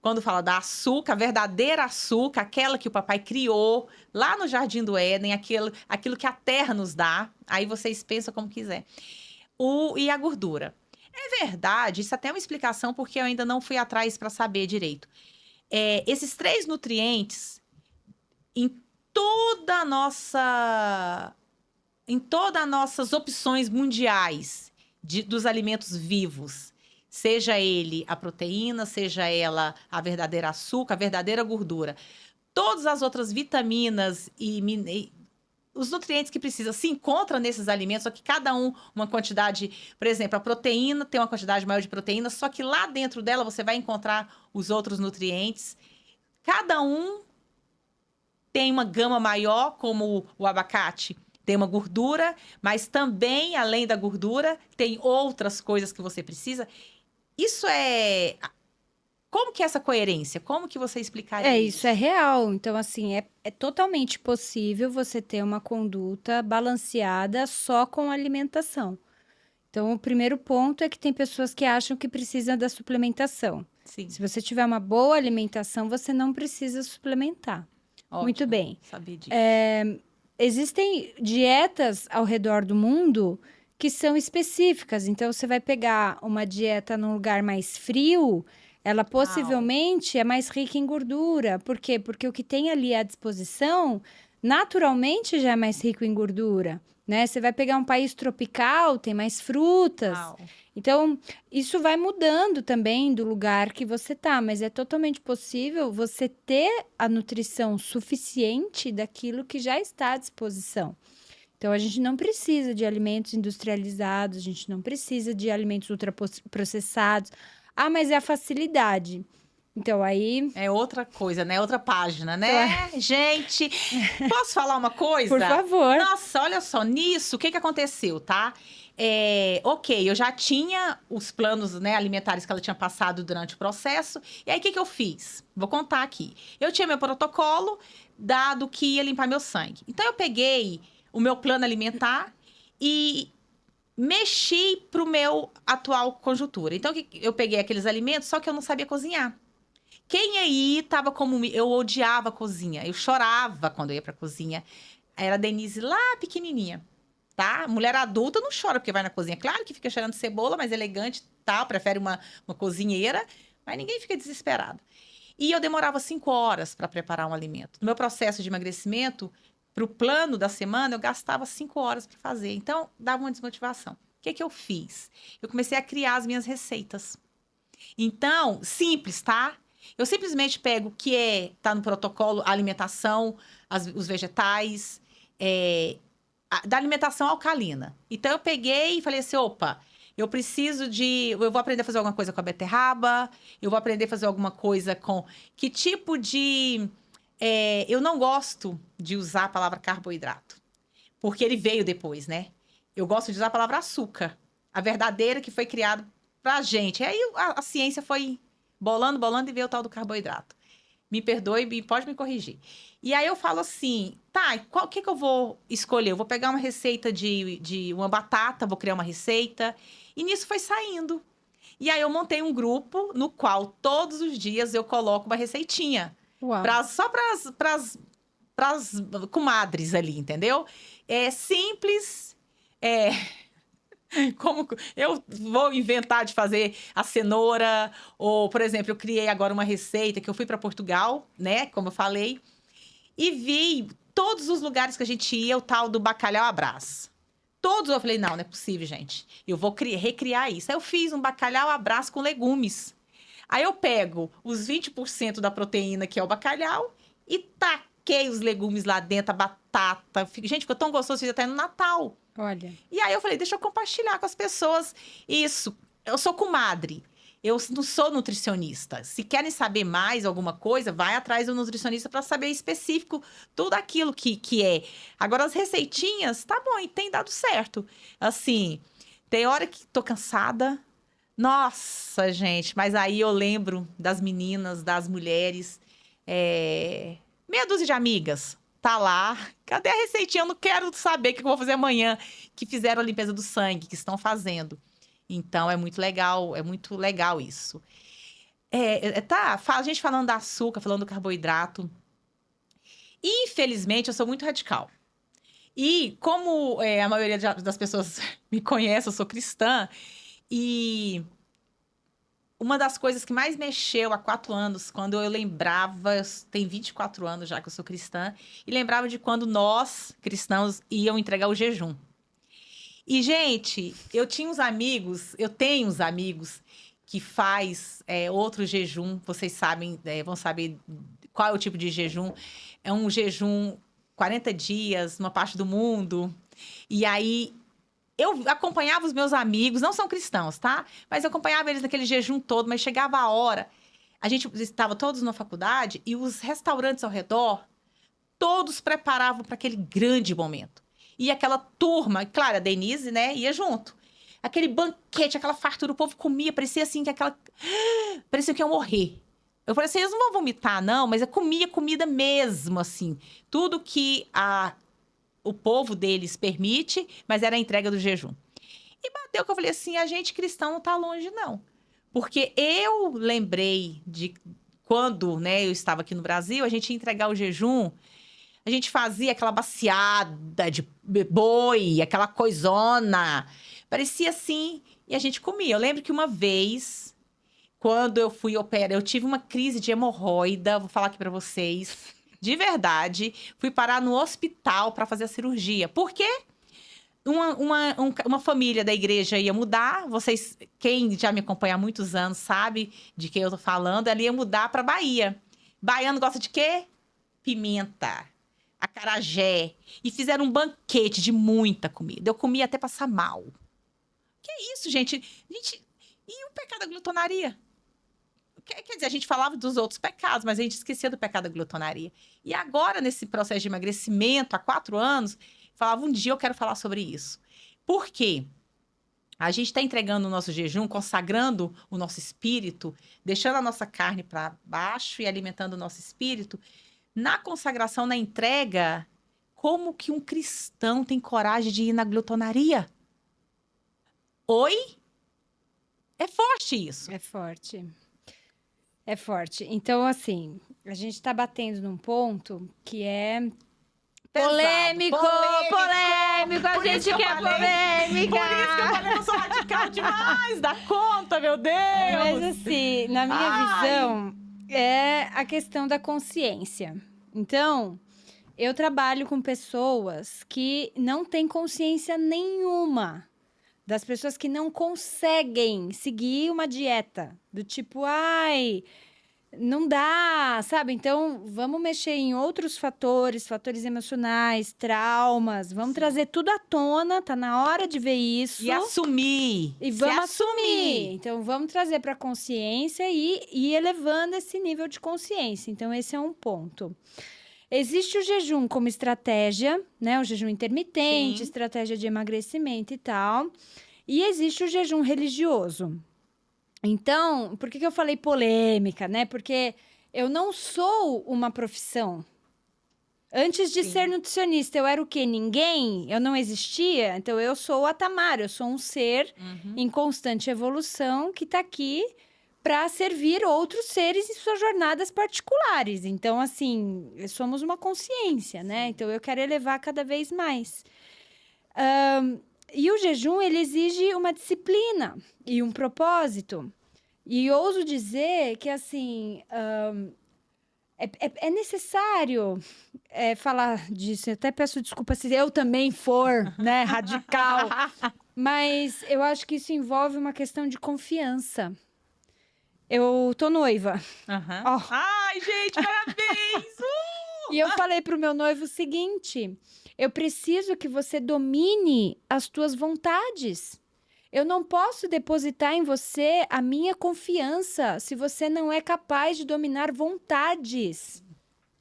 quando fala da açúcar, a verdadeira açúcar, aquela que o papai criou lá no Jardim do Éden, aquilo que a terra nos dá, aí vocês pensam como quiser. E a gordura. É verdade, isso até é uma explicação porque eu ainda não fui atrás para saber direito. Esses três nutrientes, em toda a nossa, em todas as nossas opções mundiais dos alimentos vivos, seja ele a proteína, seja ela a verdadeira açúcar, a verdadeira gordura, todas as outras vitaminas e os nutrientes que precisa se encontram nesses alimentos, só que cada um uma quantidade, por exemplo, a proteína tem uma quantidade maior de proteína, só que lá dentro dela você vai encontrar os outros nutrientes. Cada um tem uma gama maior, como o abacate. Tem uma gordura, mas também, além da gordura, tem outras coisas que você precisa. Isso é. Como que é essa coerência? Como que você explicaria Isso é isso? real. Então, assim, é totalmente possível você ter uma conduta balanceada só com alimentação. Então, o primeiro ponto é que tem pessoas que acham que precisam da suplementação. Sim, Se você tiver uma boa alimentação, você não precisa suplementar. Muito ótimo bem. saber disso. Existem dietas ao redor do mundo que são específicas. Então, você vai pegar uma dieta num lugar mais frio, ela Uau. possivelmente é mais rica em gordura. Por quê? Porque o que tem ali à disposição naturalmente já é mais rico em gordura, né? Você vai pegar um país tropical, tem mais frutas. Uau. Então, isso vai mudando também do lugar que você tá, mas é totalmente possível você ter a nutrição suficiente daquilo que já está à disposição. Então, a gente não precisa de alimentos industrializados, a gente não precisa de alimentos ultraprocessados. Ah, mas é a facilidade. Então, aí, É outra coisa, né? Outra página, né? Gente, posso falar uma coisa? por favor. Nossa, olha só, nisso, o que que aconteceu, tá? Ok, eu já tinha os planos, né, alimentares que ela tinha passado durante o processo. E aí, o que que eu fiz? Vou contar aqui. Eu tinha meu protocolo dado que ia limpar meu sangue. Então, eu peguei o meu plano alimentar e mexi pro meu atual conjuntura. Então, eu peguei aqueles alimentos, só que eu não sabia cozinhar. Quem aí tava como... Eu odiava a cozinha. Eu chorava quando eu ia pra cozinha. Era a Denise lá, pequenininha, tá? Mulher adulta não chora porque vai na cozinha. Claro que fica cheirando cebola, mas elegante, tal. Prefere uma cozinheira. Mas ninguém fica desesperado. E eu demorava 5 horas para preparar um alimento. No meu processo de emagrecimento, pro plano da semana, eu gastava 5 horas para fazer. Então, dava uma desmotivação. O que que eu fiz? Eu comecei a criar as minhas receitas. Então, simples, tá? Eu simplesmente pego o que tá no protocolo, a alimentação, os vegetais, da alimentação alcalina. Então, eu peguei e falei assim, opa, eu vou aprender a fazer alguma coisa com a beterraba, eu vou aprender a fazer alguma coisa com... Que tipo de... eu não gosto de usar a palavra carboidrato, porque ele veio depois, né? Eu gosto de usar a palavra açúcar, a verdadeira que foi criada pra gente. Aí a ciência foi bolando, bolando e veio o tal do carboidrato. Me perdoe, pode me corrigir. E aí eu falo assim, tá, o que que eu vou escolher? Eu vou pegar uma receita de uma batata, vou criar uma receita. E nisso foi saindo. E aí eu montei um grupo no qual todos os dias eu coloco uma receitinha. Uau. Só pras comadres ali, entendeu? É simples, é, como eu vou inventar de fazer a cenoura, ou, por exemplo, eu criei agora uma receita que eu fui para Portugal, né, como eu falei, e vi todos os lugares que a gente ia o tal do bacalhau à Brás. Todos eu falei, não, não é possível, gente. Eu vou recriar isso. Aí eu fiz um bacalhau à Brás com legumes. Aí eu pego os 20% da proteína, que é o bacalhau, e taquei os legumes lá dentro, a batata. Gente, ficou tão gostoso, fiz até no Natal. Olha, E aí eu falei, deixa eu compartilhar com as pessoas isso. Eu sou comadre. Eu não sou nutricionista. Se querem saber mais alguma coisa, vai atrás do nutricionista para saber específico tudo aquilo que é. Agora, as receitinhas, tá bom, e tem dado certo. Assim, tem hora que tô cansada. Nossa, gente, mas aí eu lembro das meninas, das mulheres, meia dúzia de amigas, tá lá. Cadê a receitinha? Eu não quero saber o que eu vou fazer amanhã. Que fizeram a limpeza do sangue, que estão fazendo. Então, é muito legal isso. Tá, a gente falando da açúcar, falando do carboidrato. Infelizmente, eu sou muito radical. E como a maioria das pessoas me conhece, eu sou cristã, e uma das coisas que mais mexeu há 4 anos, quando eu lembrava, tem 24 anos já que eu sou cristã, e lembrava de quando nós, cristãos, iam entregar o jejum. E, gente, eu tenho uns amigos que faz outro jejum, vocês sabem, vão saber qual é o tipo de jejum. É um jejum 40 dias numa parte do mundo. E aí eu acompanhava os meus amigos, não são cristãos, tá? Mas eu acompanhava eles naquele jejum todo, mas chegava a hora, a gente estava todos na faculdade e os restaurantes ao redor, todos preparavam para aquele grande momento. E aquela turma, claro, a Denise, né, ia junto. Aquele banquete, aquela fartura, o povo comia, parecia assim que aquela. Parecia que ia morrer. Eu falei assim, eles não vão vomitar, não, mas eu comia comida mesmo, assim. Tudo que o povo deles permite, mas era a entrega do jejum. E bateu que eu falei assim, a gente cristão não tá longe, não. Porque eu lembrei de quando, né, eu estava aqui no Brasil, a gente ia entregar o jejum, a gente fazia aquela baciada de boi, aquela coisona. Parecia assim, e a gente comia. Eu lembro que uma vez, quando eu fui operar, eu tive uma crise de hemorroida, vou falar aqui pra vocês, de verdade, fui parar no hospital para fazer a cirurgia. Por quê? Uma família da igreja ia mudar. Vocês, quem já me acompanha há muitos anos, sabe de quem eu tô falando. Ela ia mudar para Bahia. Baiano gosta de quê? Pimenta, acarajé. E fizeram um banquete de muita comida. Eu comi até passar mal. Que isso, gente? E o pecado da glutonaria? Quer dizer, a gente falava dos outros pecados, mas a gente esquecia do pecado da glutonaria. E agora, nesse processo de emagrecimento, há 4 anos, falava, um dia eu quero falar sobre isso. Por quê? A gente está entregando o nosso jejum, consagrando o nosso espírito, deixando a nossa carne para baixo e alimentando o nosso espírito. Na consagração, na entrega, como que um cristão tem coragem de ir na glutonaria? Oi? É forte isso. É forte. É forte. Então, assim, a gente tá batendo num ponto que é Pesado. polêmico. A Por isso gente que eu quer falei- polêmica. Por isso que eu falei, eu sou radical demais, dá conta, meu Deus! Mas assim, na minha Ai. visão, é a questão da consciência. Então, eu trabalho com pessoas que não têm consciência nenhuma. Das pessoas que não conseguem seguir uma dieta. Do tipo, ai, não dá, sabe? Então, vamos mexer em outros fatores, fatores emocionais, traumas. Vamos trazer tudo à tona, tá na hora de ver isso. E assumir. E Se vamos assumir. Então, vamos trazer para consciência e ir elevando esse nível de consciência. Então, esse é um ponto. Existe o jejum como estratégia, né? O jejum intermitente, Sim. estratégia de emagrecimento e tal. E existe o jejum religioso. Então, por que eu falei polêmica, né? Porque eu não sou uma profissão. Antes de Sim. ser nutricionista, eu era o quê? Ninguém? Eu não existia? Então, eu sou a Tamara, eu sou um ser em constante evolução que está aqui para servir outros seres em suas jornadas particulares. Então, assim, somos uma consciência, né? Então, eu quero elevar cada vez mais. E o jejum, ele exige uma disciplina e um propósito. E ouso dizer que, assim, é necessário falar disso. Eu até peço desculpa se eu também for, né, radical. Mas eu acho que isso envolve uma questão de confiança. Eu tô noiva. Aham. Ó. Ai, gente, parabéns! E eu falei pro meu noivo o seguinte: eu preciso que você domine as tuas vontades. Eu não posso depositar em você a minha confiança se você não é capaz de dominar vontades.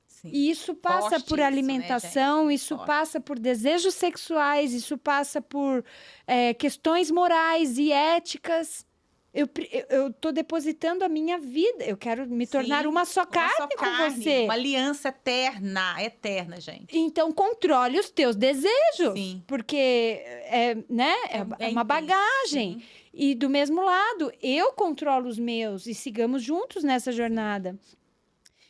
Sim. E isso passa Forte por isso, né, alimentação, gente? isso Forte. passa por desejos sexuais, isso passa por questões morais e éticas. Eu tô depositando a minha vida. Eu quero me tornar Sim, uma só carne com você. Uma aliança eterna, gente. Então, controle os teus desejos. Sim. Porque, né? É uma intenso, bagagem. sim. E do mesmo lado, eu controlo os meus. E sigamos juntos nessa jornada.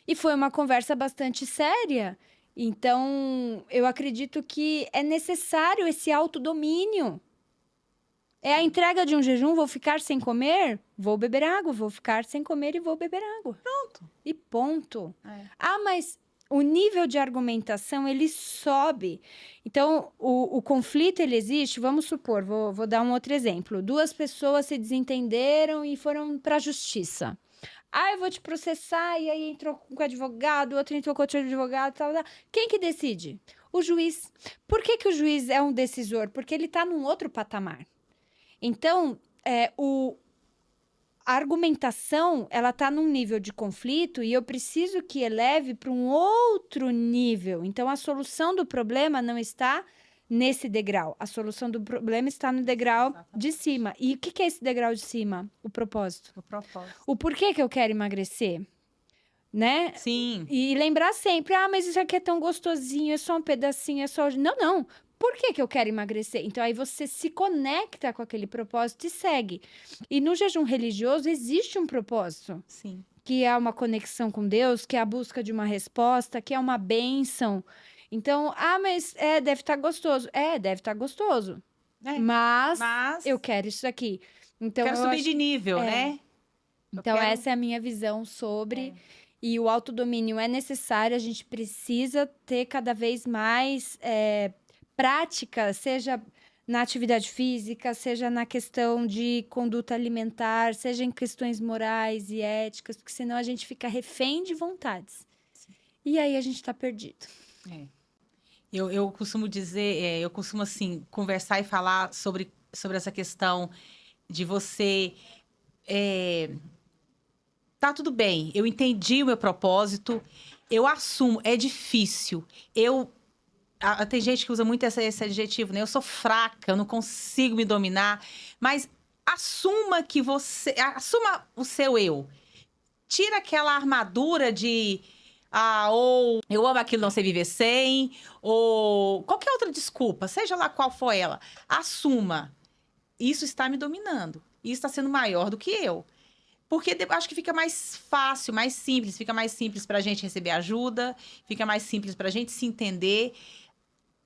E foi uma conversa bastante séria. Então, eu acredito que é necessário esse autodomínio. É a entrega de um jejum, vou ficar sem comer, vou beber água, vou ficar sem comer e vou beber água. Pronto. E ponto. É. Ah, mas o nível de argumentação, ele sobe. Então, o conflito, ele existe, vamos supor, vou dar um outro exemplo. 2 pessoas se desentenderam e foram para a justiça. Ah, eu vou te processar, e aí entrou com o advogado, o outro entrou com outro advogado, tal. Quem que decide? O juiz. Por que que o juiz é um decisor? Porque ele está num outro patamar. Então, a argumentação, ela está num nível de conflito e eu preciso que eleve para um outro nível. Então, a solução do problema não está nesse degrau. A solução do problema está no degrau de cima. E o que é esse degrau de cima? O propósito. O propósito. O porquê que eu quero emagrecer, né? Sim. E lembrar sempre, mas isso aqui é tão gostosinho, é só um pedacinho, é só... Não. Por que que eu quero emagrecer? Então, aí você se conecta com aquele propósito e segue. E no jejum religioso existe um propósito. Sim. Que é uma conexão com Deus, que é a busca de uma resposta, que é uma bênção. Então, mas deve estar gostoso. Deve estar gostoso. Mas eu quero isso aqui. Então, quero subir de nível, né? Então, essa é a minha visão sobre... E o autodomínio é necessário, a gente precisa ter cada vez mais prática, seja na atividade física, seja na questão de conduta alimentar, seja em questões morais e éticas, porque senão a gente fica refém de vontades. E aí a gente tá perdido. É. Eu costumo dizer, eu costumo, assim, conversar e falar sobre essa questão de você... Tá tudo bem, eu entendi o meu propósito, eu assumo, é difícil. Tem gente que usa muito esse adjetivo, né? Eu sou fraca, eu não consigo me dominar, mas assuma o seu eu. Tira aquela armadura de ou eu amo aquilo, não sei viver sem, ou qualquer outra desculpa, seja lá qual for ela. Assuma. Isso está me dominando. Isso está sendo maior do que eu. Porque acho que fica mais fácil, mais simples. Fica mais simples para a gente receber ajuda, fica mais simples para a gente se entender.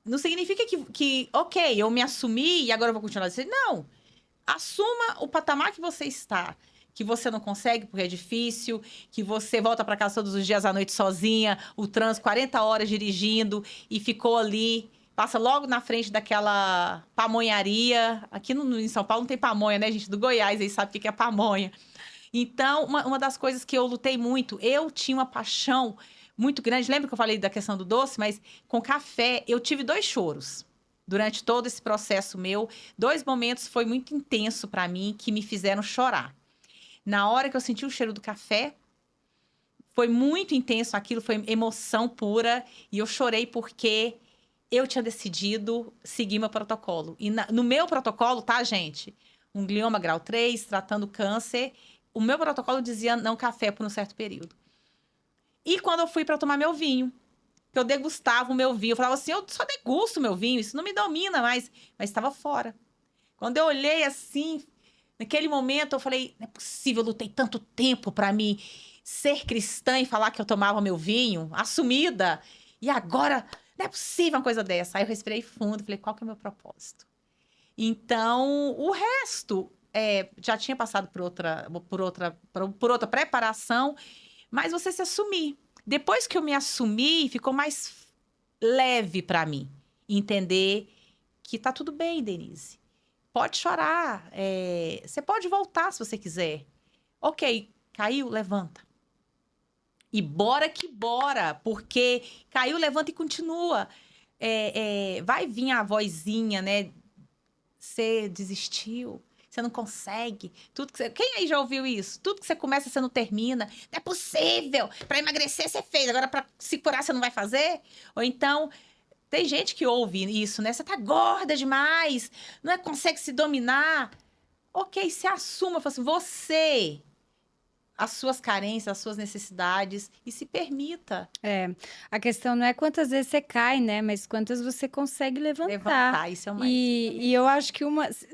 Não significa ok, eu me assumi e agora eu vou continuar a dizer. Não. Assuma o patamar que você está. Que você não consegue porque é difícil, que você volta para casa todos os dias à noite sozinha, o trânsito, 40 horas dirigindo e ficou ali, passa logo na frente daquela pamonharia. Aqui em São Paulo não tem pamonha, né, gente? Do Goiás, aí sabe o que é pamonha. Então, uma das coisas que eu lutei muito, eu tinha uma paixão muito grande. Lembra que eu falei da questão do doce? Mas com café, eu tive 2 choros. Durante todo esse processo meu, 2 momentos foi muito intenso para mim que me fizeram chorar. Na hora que eu senti o cheiro do café, foi muito intenso aquilo, foi emoção pura. E eu chorei porque eu tinha decidido seguir meu protocolo. E no meu protocolo, tá, gente? Um glioma grau 3, tratando câncer. O meu protocolo dizia não café por um certo período. E quando eu fui para tomar meu vinho, que eu degustava o meu vinho, eu falava assim, eu só degusto o meu vinho, isso não me domina mais. Mas estava fora. Quando eu olhei assim, naquele momento, eu falei, não é possível, eu lutei tanto tempo para me ser cristã e falar que eu tomava meu vinho, assumida. E agora, não é possível uma coisa dessa. Aí eu respirei fundo e falei, qual que é o meu propósito? Então, o resto já tinha passado por outra preparação, mas você se assumir. Depois que eu me assumi, ficou mais leve para mim entender que tá tudo bem, Denise. Pode chorar. Você pode voltar se você quiser. Ok, caiu, levanta. E bora que bora, porque caiu, levanta e continua. Vai vir a vozinha, né? Você desistiu, você não consegue. Quem aí já ouviu isso? Tudo que você começa, você não termina. Não é possível. Para emagrecer, você fez. Agora, para se curar, você não vai fazer? Ou então, tem gente que ouve isso, né? Você tá gorda demais, não consegue se dominar. Ok, se assuma, fala assim, você, as suas carências, as suas necessidades e se permita A questão não é quantas vezes você cai, né? Mas quantas você consegue levantar. levantar. Isso é o mais. E eu acho que eu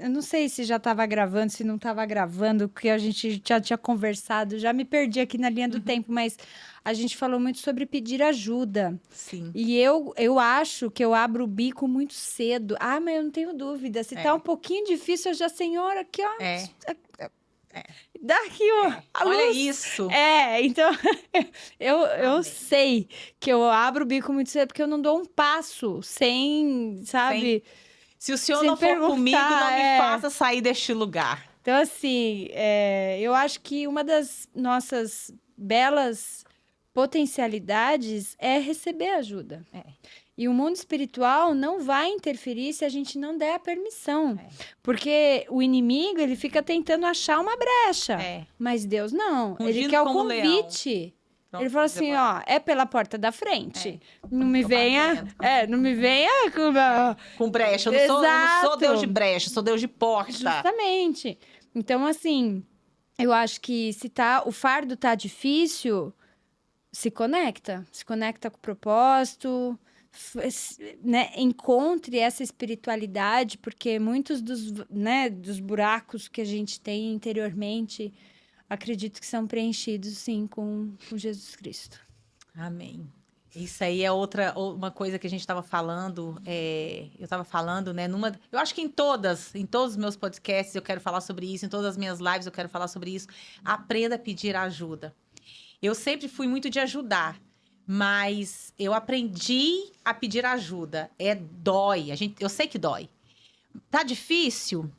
não sei se já estava gravando, se não estava gravando, porque a gente já tinha conversado, já me perdi aqui na linha do tempo, mas a gente falou muito sobre pedir ajuda. Sim. E eu acho que eu abro o bico muito cedo. Ah, mas eu não tenho dúvida. Se tá um pouquinho difícil, eu já, senhora, aqui, ó. Dá aqui, ó. A Olha luz. isso. Então, eu sei que eu abro o bico muito cedo porque eu não dou um passo sem, sabe? Se o senhor Sem não for comigo, não me perguntar, faça sair deste lugar. Então, assim, eu acho que uma das nossas belas potencialidades é receber ajuda. E o mundo espiritual não vai interferir se a gente não der a permissão. Porque o inimigo, ele fica tentando achar uma brecha. Mas Deus não. Rugindo ele quer o como convite. Pronto, ele fala assim, ó, é pela porta da frente. Não me Tô venha... batendo. não me venha Com brecha. Eu não sou Exato. Deus de brecha, eu sou Deus de porta. Justamente. Então, assim, eu acho que se o fardo tá difícil, se conecta com o propósito, né? Encontre essa espiritualidade, porque muitos dos buracos que a gente tem interiormente, acredito que são preenchidos, sim, com Jesus Cristo. Amém. Isso aí é uma coisa que a gente estava falando. Eu estava falando, né? Eu acho que em todos os meus podcasts eu quero falar sobre isso, em todas as minhas lives eu quero falar sobre isso. Aprenda a pedir ajuda. Eu sempre fui muito de ajudar, mas eu aprendi a pedir ajuda. Dói. Eu sei que dói. Tá difícil?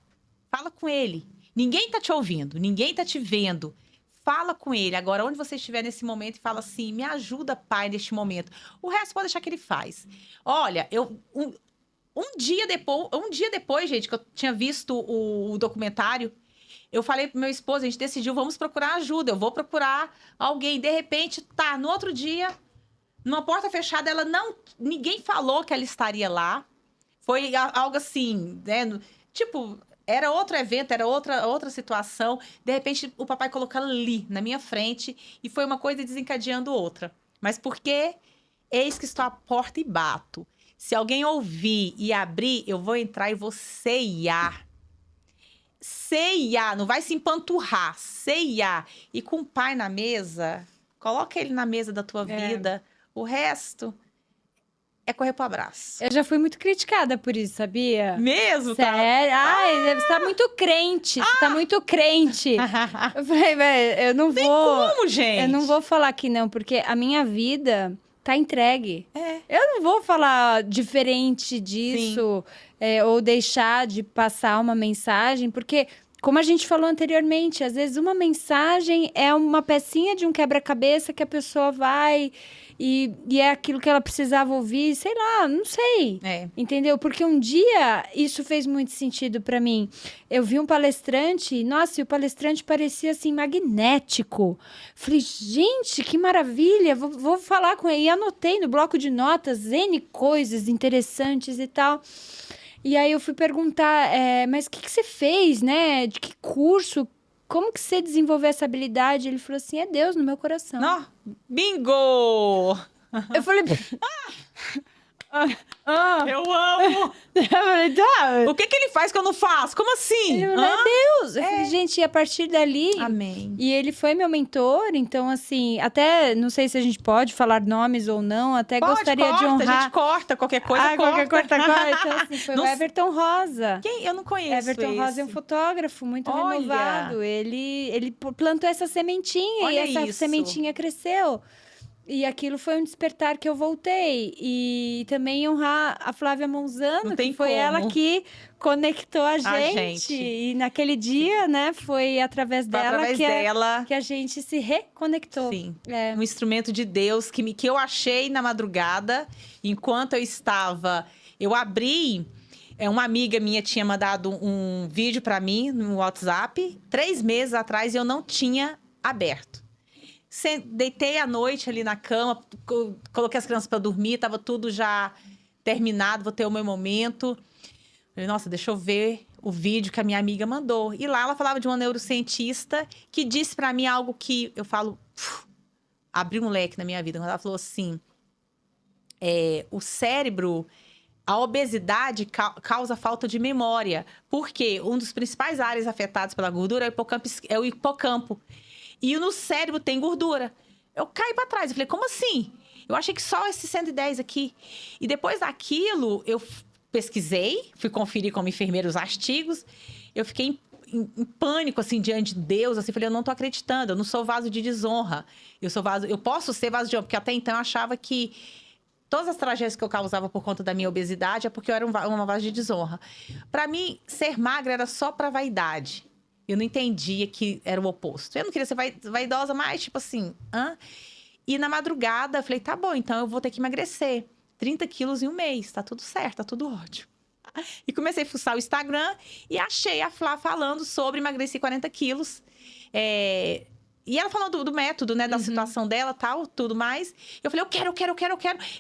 Fala com ele. Ninguém tá te ouvindo, ninguém tá te vendo. Fala com ele. Agora, onde você estiver nesse momento, e fala assim: me ajuda, pai, neste momento. O resto pode deixar que ele faz. Olha, um dia depois, gente, que eu tinha visto o documentário, eu falei pro meu esposo, a gente decidiu, vamos procurar ajuda. Eu vou procurar alguém. De repente, tá, no outro dia, numa porta fechada, ninguém falou que ela estaria lá. Foi algo assim, né? Tipo, era outro evento, era outra situação. De repente, o papai colocou ela ali, na minha frente, e foi uma coisa desencadeando outra. Mas por quê? Eis que estou à porta e bato. Se alguém ouvir e abrir, eu vou entrar e vou ceiar. Ceiar, não vai se empanturrar, ceiar. E com o pai na mesa, coloca ele na mesa da tua vida. O resto é correr pro abraço. Eu já fui muito criticada por isso, sabia? Mesmo, tá? Sério? Ai, você tá muito crente. Você tá muito crente. Eu falei, velho, eu não vou. Como, gente? Eu não vou falar que não, porque a minha vida tá entregue. É. Eu não vou falar diferente disso, ou deixar de passar uma mensagem, porque, como a gente falou anteriormente, às vezes uma mensagem é uma pecinha de um quebra-cabeça que a pessoa vai e é aquilo que ela precisava ouvir, sei lá, não sei. É. Entendeu? Porque um dia isso fez muito sentido pra mim. Eu vi um palestrante, nossa, e o palestrante parecia assim magnético. Falei, gente, que maravilha! Vou falar com ele. E anotei no bloco de notas N coisas interessantes e tal. E aí eu fui perguntar, mas o que você fez, né? De que curso? Como que você desenvolveu essa habilidade? Ele falou assim, é Deus no meu coração. Nó, bingo! Eu falei... Eu amo! Eu falei, tá. O que ele faz que eu não faço? Como assim? Ele falou, é Deus. Eu falei, gente, e a partir dali... Amém. E ele foi meu mentor, então, assim, até, não sei se a gente pode falar nomes ou não, até gostaria de honrar... A gente corta, qualquer coisa qualquer corta. Então, assim, foi o Everton Rosa. Quem? Eu não conheço Everton Rosa é um fotógrafo muito renovado. Ele plantou essa sementinha. Olha e essa isso. sementinha cresceu. E aquilo foi um despertar que eu voltei. E também honrar a Flávia Monzano, que foi ela que conectou a gente. E naquele dia, né, foi através dela que a gente se reconectou. Sim. Um instrumento de Deus que eu achei na madrugada, enquanto eu estava... Eu abri... Uma amiga minha tinha mandado um vídeo para mim no WhatsApp 3 meses atrás e eu não tinha aberto. Deitei à noite ali na cama, coloquei as crianças para dormir, estava tudo já terminado, vou ter o meu momento. Falei, nossa, deixa eu ver o vídeo que a minha amiga mandou. E lá ela falava de uma neurocientista que disse para mim algo que eu falo, abriu um leque na minha vida. Quando ela falou assim, o cérebro... A obesidade causa falta de memória, porque um dos principais áreas afetados pela gordura é o hipocampo. E no cérebro tem gordura. Eu caí para trás, eu falei, como assim? Eu achei que só esse 110 aqui. E depois daquilo, eu pesquisei, fui conferir como enfermeira os artigos, eu fiquei em pânico, assim, diante de Deus, assim, falei, eu não tô acreditando, eu não sou vaso de desonra. Eu posso ser vaso de honra, porque até então eu achava que todas as tragédias que eu causava por conta da minha obesidade é porque eu era uma vaso de desonra. Para mim, ser magra era só para vaidade. Eu não entendia que era o oposto. Eu não queria ser vaidosa, mas tipo assim... E na madrugada, eu falei, tá bom, então eu vou ter que emagrecer. 30 quilos em um mês, tá tudo certo, tá tudo ótimo. E comecei a fuçar o Instagram e achei a Flá falando sobre emagrecer 40 quilos. E ela falando do método, né? Da situação dela, tal, tudo mais. Eu falei, eu quero.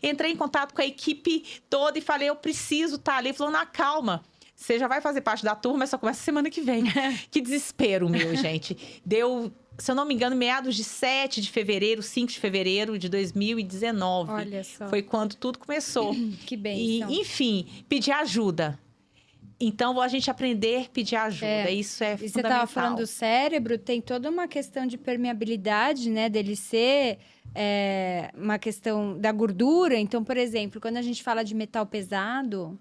Entrei em contato com a equipe toda e falei, eu preciso estar ali. Ele falou, não, calma. Você já vai fazer parte da turma, só começa semana que vem. Que desespero meu, gente. Deu, se eu não me engano, meados de 5 de fevereiro de 2019. Olha só. Foi quando tudo começou. Que bem. E, enfim, pedir ajuda. Então, a gente aprender a pedir ajuda. Isso é fundamental. Você estava falando do cérebro, tem toda uma questão de permeabilidade, né? Dele ser uma questão da gordura. Então, por exemplo, quando a gente fala de metal pesado,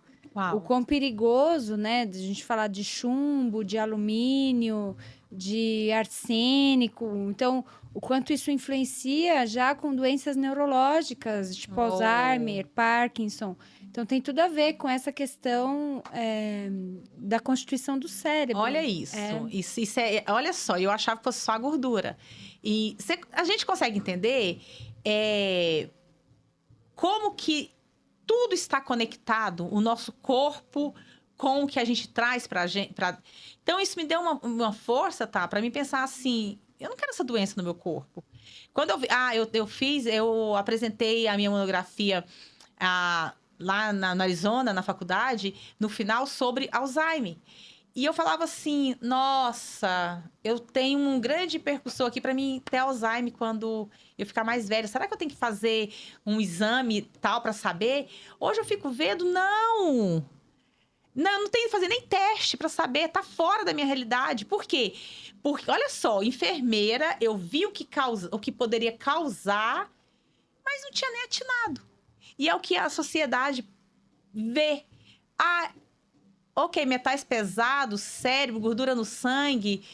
o quão perigoso, né? A gente falar de chumbo, de alumínio, de arsênico. Então, o quanto isso influencia já com doenças neurológicas, tipo Alzheimer, Parkinson. Então, tem tudo a ver com essa questão da constituição do cérebro. Olha isso. Isso olha só, eu achava que fosse só a gordura. E a gente consegue entender como que tudo está conectado, o nosso corpo com o que a gente traz pra gente. Então, isso me deu uma força, tá? Pra mim pensar assim, eu não quero essa doença no meu corpo. Quando eu apresentei a minha monografia lá no Arizona, na faculdade, no final, sobre Alzheimer. E eu falava assim, nossa, eu tenho um grande percussor aqui para mim ter Alzheimer quando eu ficar mais velha. Será que eu tenho que fazer um exame tal para saber? Hoje eu fico vendo, não, não tenho que fazer nem teste para saber, tá fora da minha realidade. Por quê? Porque, olha só, enfermeira, eu vi o que poderia causar, mas não tinha nem atinado. E é o que a sociedade vê. Ok, metais pesados, cérebro, gordura no sangue,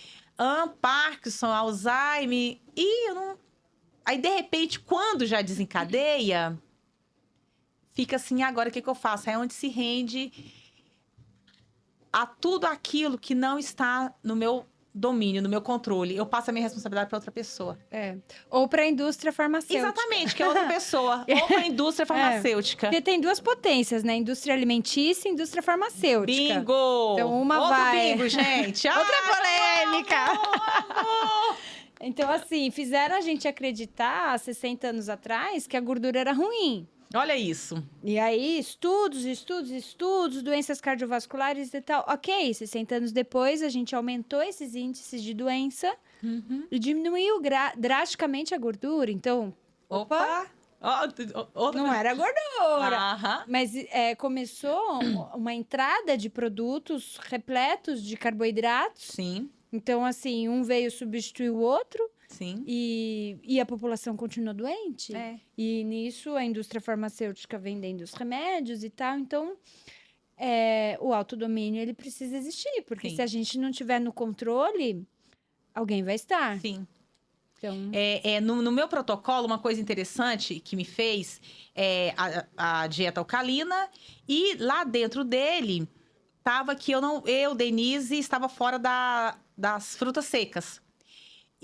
Parkinson, Alzheimer. E eu não... Aí, de repente, quando já desencadeia, fica assim, agora o que eu faço? É onde se rende a tudo aquilo que não está no meu domínio, no meu controle. Eu passo a minha responsabilidade para outra pessoa. Ou para a indústria farmacêutica. Exatamente, que é outra pessoa. Ou para a indústria farmacêutica. Porque tem duas potências, né? Indústria alimentícia e indústria farmacêutica. Bingo! Então, uma Outro vai... bingo, gente! Outra polêmica! Amor! Então, assim, fizeram a gente acreditar, há 60 anos atrás, que a gordura era ruim. Olha isso. E aí, estudos, doenças cardiovasculares e tal. Ok, 60 anos depois, a gente aumentou esses índices de doença e diminuiu drasticamente a gordura. Então, opa! Não era gordura. Aham. Mas começou uma entrada de produtos repletos de carboidratos. Sim, Então, assim, um veio substituir o outro. sim. E a população continua doente. E nisso a indústria farmacêutica vendendo os remédios e tal. Então, o autodomínio ele precisa existir. Porque Sim. se a gente não tiver no controle, alguém vai estar. Sim. Então... No meu protocolo, uma coisa interessante que me fez é a dieta alcalina. E lá dentro dele, estava que eu, Denise, estava fora das frutas secas.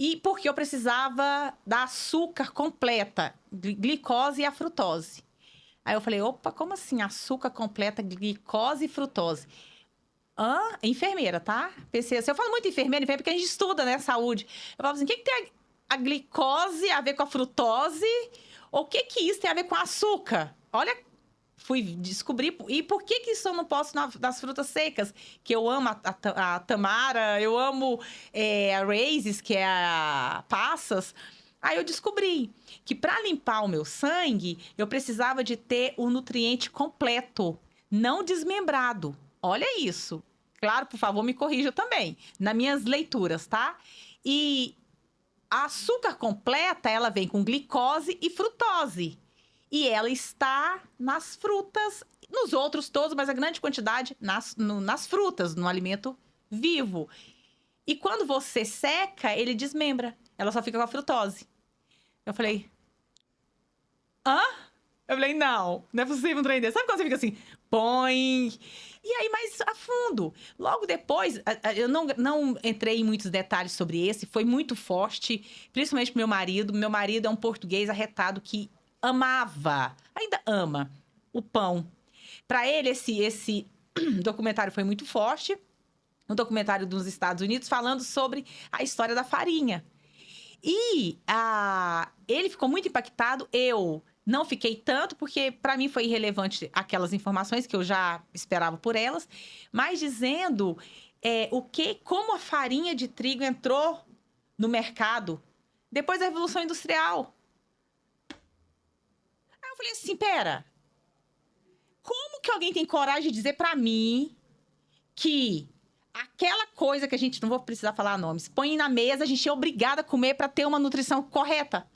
E porque eu precisava da açúcar completa, glicose e a frutose. Aí eu falei, opa, como assim açúcar completa, glicose e frutose? Enfermeira, tá? Pensei assim, eu falo muito enfermeira porque a gente estuda, né, saúde. Eu falo assim, o que tem a glicose a ver com a frutose? Ou o que isso tem a ver com açúcar? Olha, fui descobrir. E por que isso eu não posso das frutas secas? Que eu amo a tamara, eu amo a raízes, que é a passas. Aí eu descobri que para limpar o meu sangue, eu precisava de ter o nutriente completo, não desmembrado. Olha isso. Claro, por favor, me corrija também, nas minhas leituras, tá? E a açúcar completa, ela vem com glicose e frutose. E ela está nas frutas, nos outros todos, mas a grande quantidade nas frutas, no alimento vivo. E quando você seca, ele desmembra. Ela só fica com a frutose. Eu falei... Eu falei, não é possível um trem desse. Sabe quando você fica assim, põe... E aí, mais a fundo. Logo depois, eu não entrei em muitos detalhes sobre esse, foi muito forte, principalmente pro meu marido. Meu marido é um português arretado que amava, ainda ama, o pão. Para ele, esse documentário foi muito forte. Um documentário dos Estados Unidos falando sobre a história da farinha. E ele ficou muito impactado, eu não fiquei tanto, porque para mim foi irrelevante aquelas informações que eu já esperava por elas, mas dizendo como a farinha de trigo entrou no mercado depois da Revolução Industrial. Aí eu falei assim, pera, como que alguém tem coragem de dizer para mim que aquela coisa que a gente, não vou precisar falar nomes, põe na mesa, a gente é obrigada a comer para ter uma nutrição correta?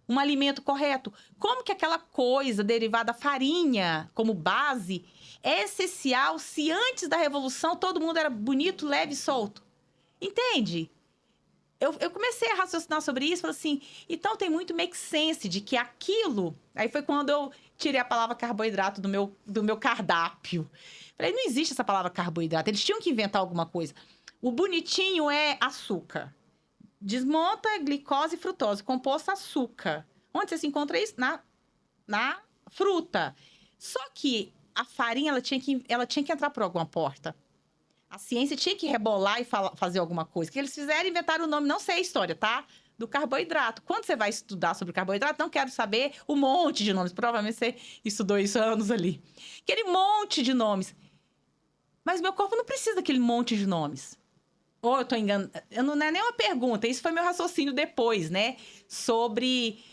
Um alimento correto. Como que aquela coisa derivada da farinha como base é essencial se antes da Revolução todo mundo era bonito, leve e solto? Entende? eu comecei a raciocinar sobre isso, falei assim, então tem muito make sense de que aquilo... Aí foi quando eu tirei a palavra carboidrato do meu cardápio. Falei, não existe essa palavra carboidrato, eles tinham que inventar alguma coisa. O bonitinho é açúcar. Desmonta glicose e frutose, composto açúcar. Onde você se encontra isso? Na fruta. Só que a farinha, ela tinha que entrar por alguma porta. A ciência tinha que rebolar e fazer alguma coisa. O que eles fizeram, inventaram o nome, não sei a história, tá? Do carboidrato. Quando você vai estudar sobre o carboidrato, não quero saber um monte de nomes. Provavelmente você estudou isso há anos ali. Aquele monte de nomes. Mas meu corpo não precisa daquele monte de nomes. Ou eu tô enganando. Não é nem uma pergunta, isso foi meu raciocínio depois, né? Sobre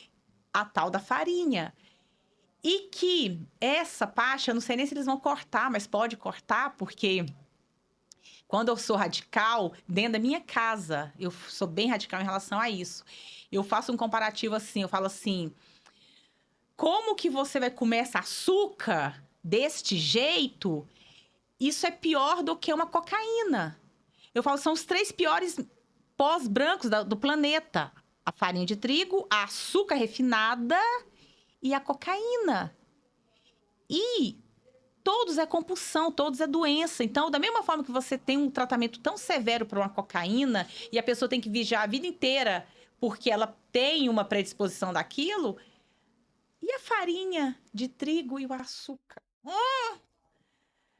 a tal da farinha. E que essa parte, eu não sei nem se eles vão cortar, mas pode cortar, porque quando eu sou radical, dentro da minha casa, eu sou bem radical em relação a isso. Eu faço um comparativo assim, eu falo assim, como que você vai comer esse açúcar deste jeito? Isso é pior do que uma cocaína. Eu falo, são os 3 piores pós brancos do planeta. A farinha de trigo, a açúcar refinada e a cocaína. E todos é compulsão, todos é doença. Então, da mesma forma que você tem um tratamento tão severo para uma cocaína e a pessoa tem que vigiar a vida inteira porque ela tem uma predisposição daquilo, e a farinha de trigo e o açúcar?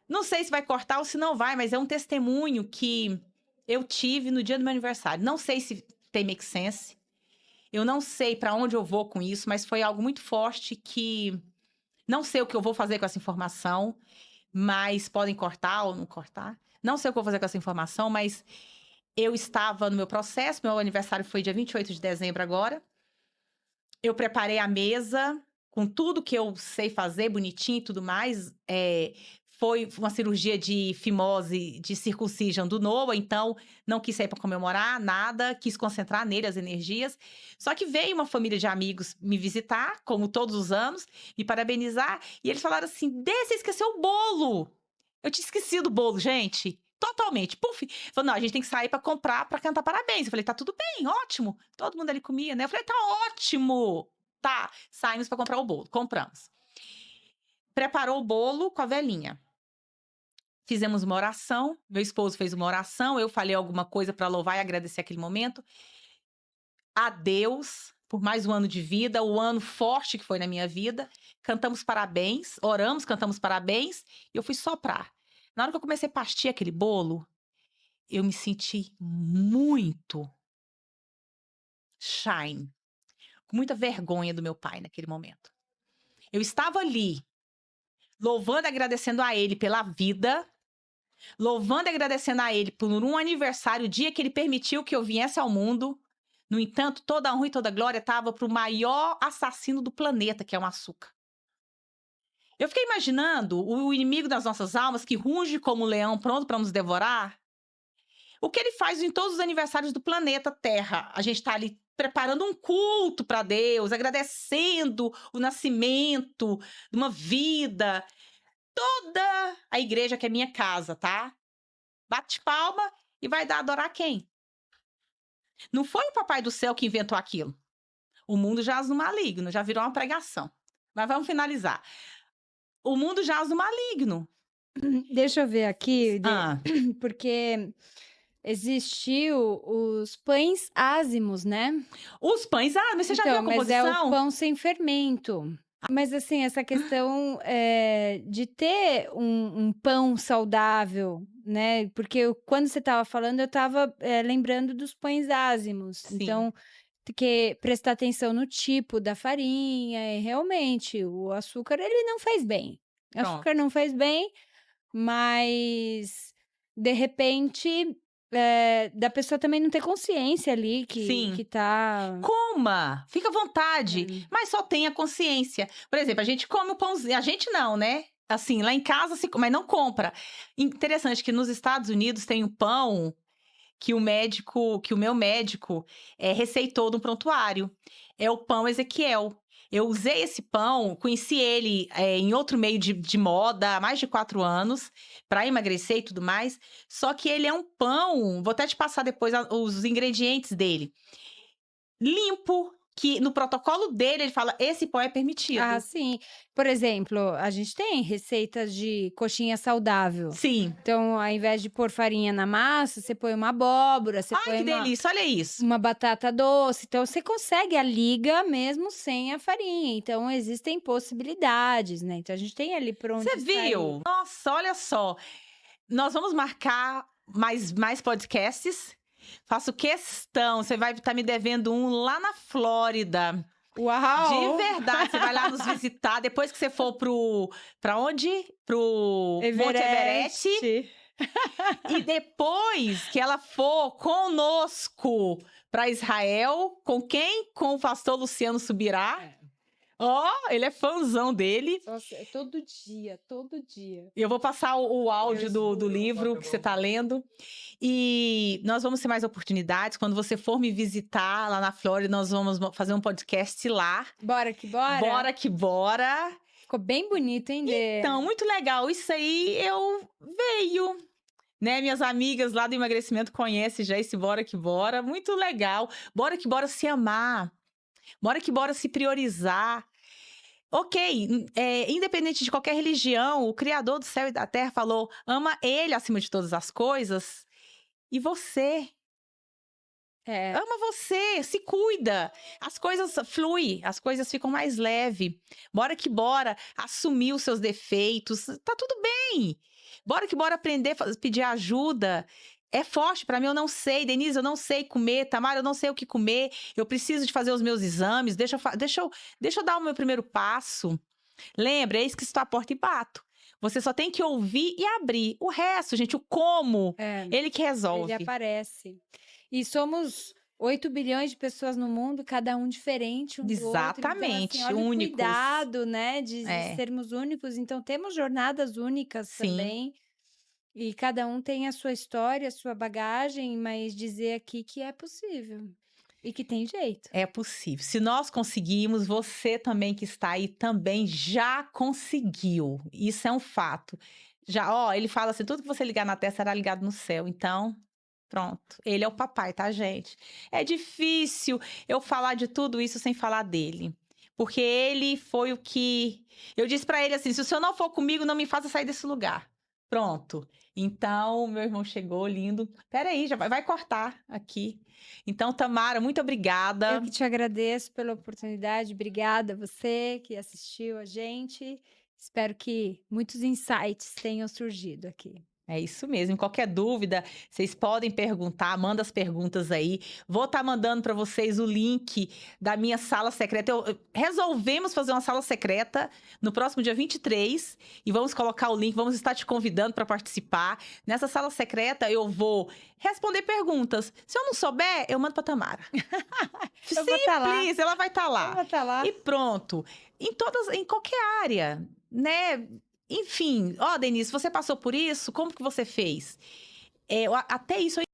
Não sei se vai cortar ou se não vai, mas é um testemunho que eu tive no dia do meu aniversário. Não sei se tem make sense. Eu não sei para onde eu vou com isso, mas foi algo muito forte que não sei o que eu vou fazer com essa informação, mas podem cortar ou não cortar. Não sei o que eu vou fazer com essa informação, mas eu estava no meu processo, meu aniversário foi dia 28 de dezembro agora. Eu preparei a mesa com tudo que eu sei fazer, bonitinho e tudo mais. Foi uma cirurgia de fimose, de circuncisão do Noah, então não quis sair para comemorar nada, quis concentrar nele as energias. Só que veio uma família de amigos me visitar, como todos os anos, me parabenizar, e eles falaram assim: Dê, você esqueceu o bolo! Eu tinha esquecido o bolo, gente. Totalmente. Puf. Falou, não, a gente tem que sair para comprar, para cantar parabéns. Eu falei, tá tudo bem, ótimo. Todo mundo ali comia, né? Eu falei, tá ótimo. Tá, saímos para comprar o bolo. Compramos. Preparou o bolo com a velhinha. Fizemos uma oração, meu esposo fez uma oração, eu falei alguma coisa para louvar e agradecer aquele momento. A Deus por mais um ano de vida, o ano forte que foi na minha vida. Cantamos parabéns, oramos, cantamos parabéns, e eu fui soprar. Na hora que eu comecei a partir aquele bolo, eu me senti muito shine, com muita vergonha do meu pai naquele momento. Eu estava ali, louvando e agradecendo a ele pela vida, louvando e agradecendo a ele por um aniversário, o dia que ele permitiu que eu viesse ao mundo. No entanto, toda a honra e toda a glória estava para o maior assassino do planeta, que é o açúcar. Eu fiquei imaginando o inimigo das nossas almas, que runge como um leão pronto para nos devorar. O que ele faz em todos os aniversários do planeta Terra. A gente está ali preparando um culto para Deus, agradecendo o nascimento de uma vida. Toda a igreja que é minha casa, tá? Bate palma e vai dar adorar quem? Não foi o Papai do Céu que inventou aquilo. O mundo jaz no maligno, já virou uma pregação. Mas vamos finalizar. O mundo jaz no maligno. Deixa eu ver aqui, porque existiu os pães ázimos, né? Os pães, mas você já viu a Mas composição? é o pão sem fermento. Mas assim, essa questão de ter um pão saudável, né? Porque quando você estava falando, eu estava lembrando dos pães ázimos. Sim. Então, tem que prestar atenção no tipo da farinha. E realmente, o açúcar, ele não faz bem. O açúcar não faz bem, mas de repente da pessoa também não ter consciência ali que tá. Coma, fica à vontade, mas só tenha consciência. Por exemplo, a gente come o pãozinho, a gente não, né? Assim, lá em casa se come, mas não compra. Interessante que nos Estados Unidos tem um pão que o meu médico receitou no prontuário. É o pão Ezequiel. Eu usei esse pão, conheci ele em outro meio de moda há mais de 4 anos, para emagrecer e tudo mais. Só que ele é um pão, vou até te passar depois os ingredientes dele. Limpo, que no protocolo dele ele fala, esse pão é permitido. Ah, sim. Por exemplo, a gente tem receitas de coxinha saudável. Sim. Então, ao invés de pôr farinha na massa, você põe uma abóbora, você Ai, põe que delícia, olha isso. uma batata doce. Então, você consegue a liga mesmo sem a farinha. Então, existem possibilidades, né? Então, a gente tem ali pra onde Você viu? Nossa, olha só. Nós vamos marcar mais podcasts. Faço questão. Você vai estar me devendo um lá na Flórida. Uau! De verdade. Você vai lá nos visitar. Depois que você for pra onde? Pro Monte Everest. E depois que ela for conosco pra Israel. Com quem? Com o pastor Luciano Subirá. Ó, ele é fãzão dele. Nossa, é todo dia, todo dia. E eu vou passar o áudio do livro que você está lendo. E nós vamos ter mais oportunidades. Quando você for me visitar lá na Flórida, nós vamos fazer um podcast lá. Bora que bora? Bora que bora. Ficou bem bonito, hein, Dê? Então, muito legal. Isso aí veio. Né, minhas amigas lá do emagrecimento conhecem já esse Bora que Bora. Muito legal. Bora que bora se amar. Bora que bora se priorizar. Ok, independente de qualquer religião, o Criador do céu e da terra falou, ama ele acima de todas as coisas. E você? Ama você, se cuida. As coisas fluem, as coisas ficam mais leves. Bora que bora assumir os seus defeitos. Tá tudo bem. Bora que bora aprender a pedir ajuda. É forte pra mim, eu não sei. Denise, eu não sei comer. Tamara, eu não sei o que comer. Eu preciso de fazer os meus exames. Deixa eu dar o meu primeiro passo. Lembra, eis que estou à porta e bato. Você só tem que ouvir e abrir. O resto, gente, o como, ele que resolve. Ele aparece. E somos 8 bilhões de pessoas no mundo, cada um diferente um do outro. Exatamente, Então, assim, olha o únicos. cuidado, né, de sermos únicos. Então, temos jornadas únicas também. E cada um tem a sua história, a sua bagagem, mas dizer aqui que é possível. E que tem jeito. É possível. Se nós conseguimos, você também que está aí também já conseguiu. Isso é um fato. Já, ele fala assim, tudo que você ligar na terra será ligado no céu. Então, pronto. Ele é o papai, tá, gente? É difícil eu falar de tudo isso sem falar dele. Porque ele foi o que... Eu disse pra ele assim, se o senhor não for comigo, não me faça sair desse lugar. Pronto. Então, meu irmão chegou, lindo. Peraí, já vai cortar aqui. Então, Tamara, muito obrigada. Eu que te agradeço pela oportunidade. Obrigada a você que assistiu a gente. Espero que muitos insights tenham surgido aqui. É isso mesmo. Qualquer dúvida, vocês podem perguntar, manda as perguntas aí. Vou estar mandando para vocês o link da minha sala secreta. Resolvemos fazer uma sala secreta no próximo dia 23 e vamos colocar o link, vamos estar te convidando para participar. Nessa sala secreta eu vou responder perguntas. Se eu não souber, eu mando para Tamara. Simples, ela vai estar lá. Eu vou estar lá. E pronto. Em qualquer área, né? Enfim, Denise, você passou por isso? Como que você fez? Até isso eu